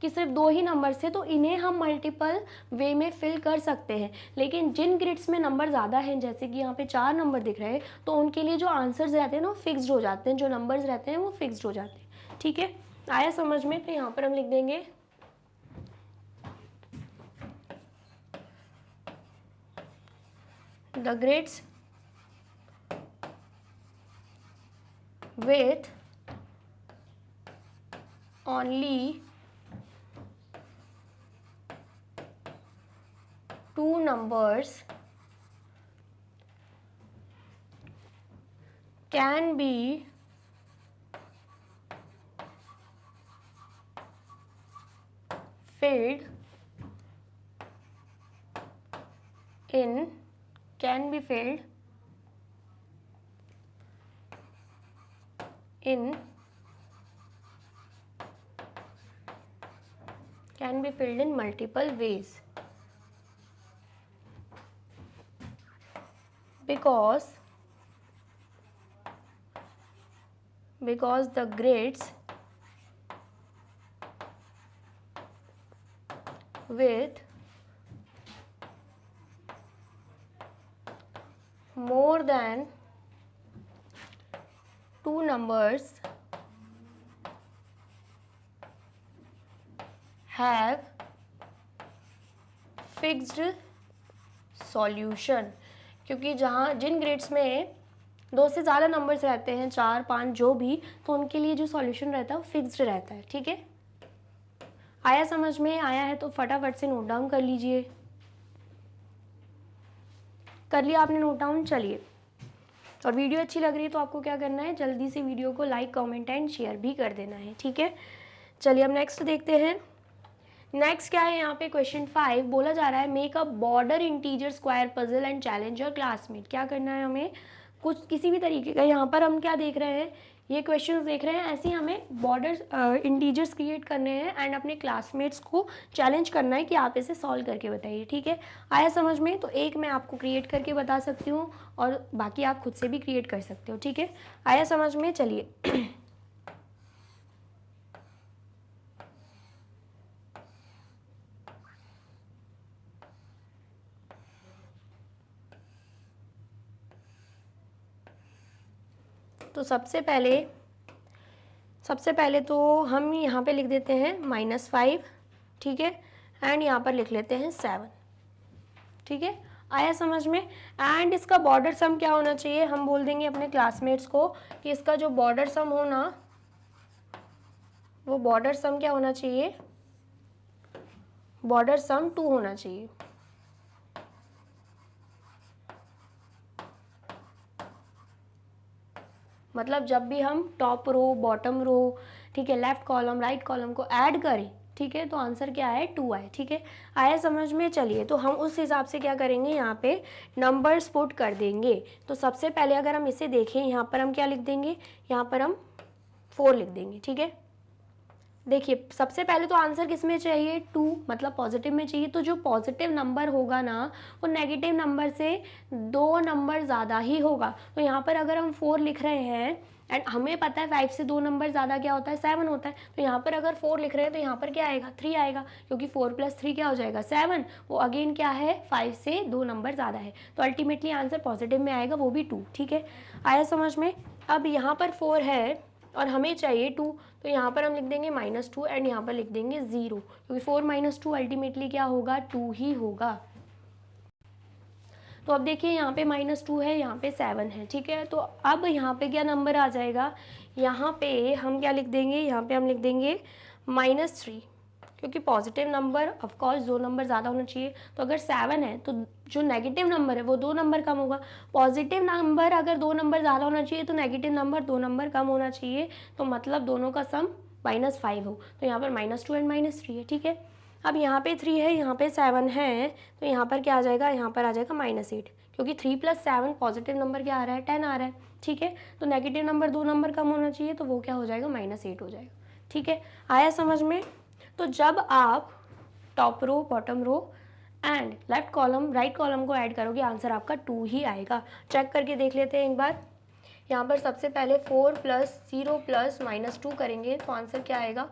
कि सिर्फ 2 ही नंबर्स थे, तो इन्हें हम मल्टीपल वे में फिल कर सकते हैं। लेकिन जिन ग्रिड्स में नंबर ज़्यादा हैं, जैसे कि यहाँ पे 4 नंबर दिख रहे हैं, तो उनके लिए जो आंसर्स रहते हैं ना वो फिक्स्ड हो जाते हैं, जो नंबर्स रहते हैं वो फिक्स्ड हो जाते हैं, ठीक है। आया समझ में। तो यहाँ पर हम लिख देंगे the grids with only 2 numbers can be filled in can be filled in multiple ways, because the grids with more than 2 numbers have fixed solution, क्योंकि जहाँ जिन ग्रिड्स में 2 से ज़्यादा नंबर्स रहते हैं, 4 5 जो भी, तो उनके लिए जो सॉल्यूशन रहता है वो फिक्स्ड रहता है, ठीक है। आया समझ में। आया है तो फटाफट से नोट डाउन कर लीजिए। कर लिया आपने नोट डाउन। चलिए, और वीडियो अच्छी लग रही है तो आपको क्या करना है, जल्दी से वीडियो को लाइक कमेंट एंड शेयर भी कर देना है, ठीक है। चलिए अब नेक्स्ट देखते हैं। नेक्स्ट क्या है, यहाँ पे क्वेश्चन 5 बोला जा रहा है make a border integer square puzzle and challenge your classmate. क्या करना है हमें, कुछ किसी भी तरीके का, यहाँ पर हम क्या देख रहे हैं, ये क्वेश्चंस देख रहे हैं, ऐसे ही हमें बॉर्डर इंटीजर्स क्रिएट करने हैं एंड अपने क्लासमेट्स को चैलेंज करना है कि आप इसे सॉल्व करके बताइए, ठीक है। आया समझ में। तो एक मैं आपको क्रिएट करके बता सकती हूँ और बाकी आप खुद से भी क्रिएट कर सकते हो, ठीक है। आया समझ में। चलिए तो सबसे पहले तो हम यहाँ पे लिख देते हैं -5, ठीक है, एंड यहाँ पर लिख लेते हैं 7, ठीक है। आया समझ में। एंड इसका बॉर्डर सम क्या होना चाहिए, हम बोल देंगे अपने क्लासमेट्स को कि इसका जो बॉर्डर सम हो ना, वो बॉर्डर सम क्या होना चाहिए, बॉर्डर सम 2 होना चाहिए, मतलब जब भी हम टॉप रो, बॉटम रो, ठीक है, लेफ्ट कॉलम, राइट कॉलम को ऐड करें, ठीक है, तो आंसर क्या है, 2 आए। ठीक है, आया समझ में। चलिए, तो हम उस हिसाब से क्या करेंगे, यहाँ पे नंबर्स पुट कर देंगे। तो सबसे पहले अगर हम इसे देखें, यहाँ पर हम क्या लिख देंगे, यहाँ पर हम 4 लिख देंगे। ठीक है, देखिए सबसे पहले तो आंसर किस में चाहिए, 2, मतलब पॉजिटिव में चाहिए। तो जो पॉजिटिव नंबर होगा ना, वो नेगेटिव नंबर से 2 नंबर ज़्यादा ही होगा। तो यहाँ पर अगर हम 4 लिख रहे हैं एंड हमें पता है 5 से 2 नंबर ज़्यादा क्या होता है, 7 होता है। तो यहाँ पर अगर 4 लिख रहे हैं तो यहाँ पर क्या आएगा, 3 आएगा, क्योंकि 4 + 3 क्या हो जाएगा, 7। वो अगेन क्या है, 5 से 2 नंबर ज़्यादा है। तो अल्टीमेटली आंसर पॉजिटिव में आएगा, वो भी 2। ठीक है, आया समझ में। अब यहाँ पर 4 है और हमें चाहिए 2, तो यहाँ पर हम लिख देंगे -2 एंड यहाँ पर लिख देंगे 0, क्योंकि 4 - 2 अल्टीमेटली क्या होगा, 2 ही होगा। तो अब देखिए यहाँ पे -2 है, यहाँ पे 7 है। ठीक है, तो अब यहाँ पे क्या नंबर आ जाएगा, यहाँ पे हम क्या लिख देंगे, यहाँ पे हम लिख देंगे -3, क्योंकि पॉजिटिव नंबर ऑफकोर्स 2 नंबर ज़्यादा होना चाहिए। तो अगर 7 है तो जो नेगेटिव नंबर है वो 2 नंबर कम होगा। पॉजिटिव नंबर अगर 2 नंबर ज़्यादा होना चाहिए तो नेगेटिव नंबर 2 नंबर कम होना चाहिए। तो मतलब दोनों का सम -5 हो। तो यहाँ पर -2 एंड -3 है। ठीक है, अब यहाँ पे 3 है, यहाँ पे 7 है, तो यहाँ पर क्या आ जाएगा, यहाँ पर आ जाएगा -8, क्योंकि 3 + 7 पॉजिटिव नंबर क्या आ रहा है, 10 आ रहा है। ठीक है, तो नेगेटिव नंबर 2 नंबर कम होना चाहिए, तो वो क्या हो जाएगा, -8 हो जाएगा। ठीक है, आया समझ में। तो जब आप top row, bottom row and left column, right column को ऐड करोगे, आंसर आपका 2 ही आएगा। चेक करके देख लेते हैं एक बार। यहाँ पर सबसे पहले 4 + 0 + -2 करेंगे, तो आंसर क्या आएगा,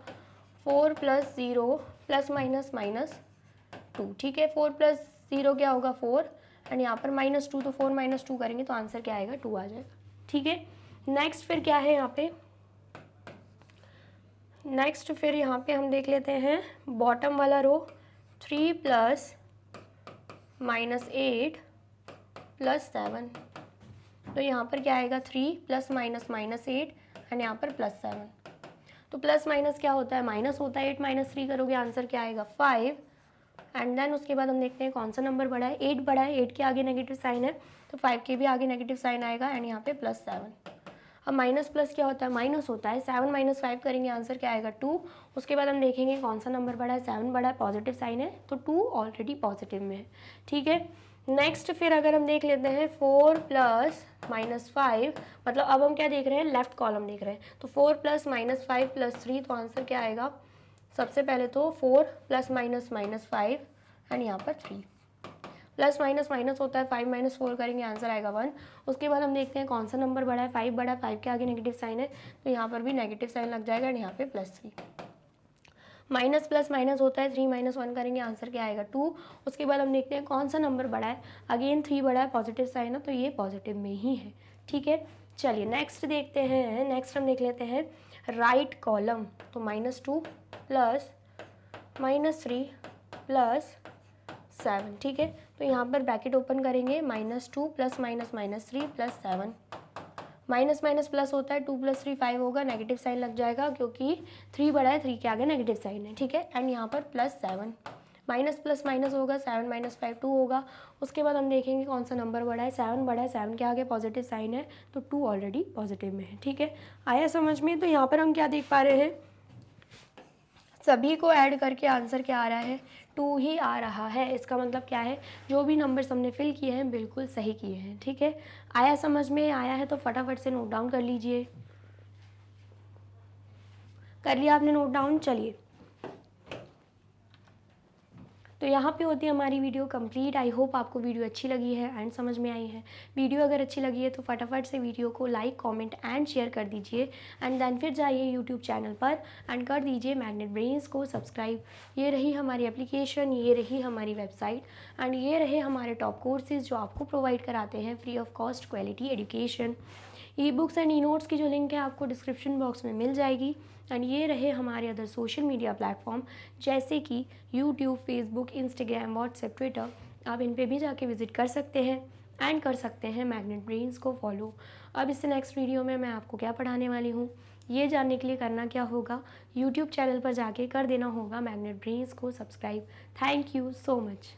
4 + 0 ± -2। ठीक है, 4 + 0 क्या होगा, 4 एंड यहाँ पर -2, तो 4 - 2 करेंगे तो आंसर क्या आएगा, 2 आ जाएगा। ठीक है, नेक्स्ट फिर क्या है यहाँ पे, नेक्स्ट फिर यहाँ पे हम देख लेते हैं बॉटम वाला रो, 3 + -8 + 7। तो यहाँ पर क्या आएगा, 3 + -8 एंड यहाँ पर +7। तो प्लस माइनस क्या होता है, माइनस होता है। 8 - 3 करोगे, आंसर क्या आएगा, 5। एंड देन उसके बाद हम देखते हैं कौन सा नंबर बड़ा है, 8 बड़ा है। 8 के आगे नेगेटिव साइन है, तो 5 के भी आगे नेगेटिव साइन आएगा एंड यहाँ पे +7। अब माइनस प्लस क्या होता है, माइनस होता है। 7 - 5 करेंगे, आंसर क्या आएगा, 2। उसके बाद हम देखेंगे कौन सा नंबर बड़ा है, 7 बड़ा है, पॉजिटिव साइन है, तो 2 ऑलरेडी पॉजिटिव में है। ठीक है, नेक्स्ट फिर अगर हम देख लेते हैं 4 + -5, मतलब अब हम क्या देख रहे हैं, लेफ्ट कॉलम देख रहे हैं। तो 4 + -5 + 3, तो आंसर क्या आएगा, सबसे पहले तो 4 + -5 एंड यहाँ पर 3। प्लस माइनस माइनस होता है, 5 - 4 करेंगे, आंसर आएगा 1। उसके बाद हम देखते हैं कौन सा नंबर बड़ा है, 5 बड़ा है। 5 के आगे नेगेटिव साइन है, तो यहाँ पर भी नेगेटिव साइन लग जाएगा एंड यहाँ पे +3। माइनस प्लस माइनस होता है, 3 - 1 करेंगे, आंसर क्या आएगा, 2। उसके बाद हम देखते हैं कौन सा नंबर बड़ा है, अगेन 3 बड़ा है, पॉजिटिव साइन है, तो ये पॉजिटिव में ही है। ठीक है, चलिए नेक्स्ट देखते हैं। नेक्स्ट हम देख लेते हैं राइट कॉलम, तो -2 + -3 + 7। ठीक है, तो यहाँ पर ब्रैकेट ओपन करेंगे, -2 + -3 + 7। माइनस माइनस प्लस होता है, 2 + 3 5 होगा, नेगेटिव साइन लग जाएगा क्योंकि 3 बड़ा है, 3 के आगे नेगेटिव साइन है। ठीक है, एंड यहाँ पर +7, माइनस प्लस माइनस होगा, 7 - 5 2 होगा। उसके बाद हम देखेंगे कौन सा नंबर बड़ा है, 7 बड़ा है, 7 के आगे पॉजिटिव साइन है, तो 2 ऑलरेडी पॉजिटिव में है। ठीक है, आया समझ में। तो यहाँ पर हम क्या देख पा रहे हैं, सभी को ऐड करके आंसर क्या आ रहा है, 2 ही आ रहा है। इसका मतलब क्या है, जो भी नंबर्स हमने फिल किए हैं बिल्कुल सही किए हैं। ठीक है, आया समझ में। आया है तो फटाफट से नोट डाउन कर लीजिए। कर लिया आपने नोट डाउन, चलिए। तो यहाँ पे होती है हमारी वीडियो कंप्लीट। आई होप आपको वीडियो अच्छी लगी है एंड समझ में आई है। वीडियो अगर अच्छी लगी है तो फटाफट से वीडियो को लाइक, कमेंट एंड शेयर कर दीजिए एंड देन फिर जाइए यूट्यूब चैनल पर एंड कर दीजिए मैग्नेट ब्रेन्स को सब्सक्राइब। ये रही हमारी एप्लीकेशन, ये रही हमारी वेबसाइट एंड ये रहे हमारे टॉप कोर्सेज जो आपको प्रोवाइड कराते हैं free of cost quality education. E books and e notes की जो लिंक है आपको डिस्क्रिप्शन बॉक्स में मिल जाएगी एंड ये रहे हमारे अदर सोशल मीडिया प्लेटफॉर्म जैसे कि YouTube, Facebook, Instagram, WhatsApp, Twitter. आप इन पे भी जाके विजिट कर सकते हैं एंड कर सकते हैं मैग्नेट ब्रेन्स को फॉलो। अब इससे नेक्स्ट वीडियो में मैं आपको क्या पढ़ाने वाली हूँ ये जानने के लिए करना क्या होगा, यूट्यूब चैनल पर जाके कर देना होगा मैग्नेट ब्रेन्स को subscribe. Thank you so much.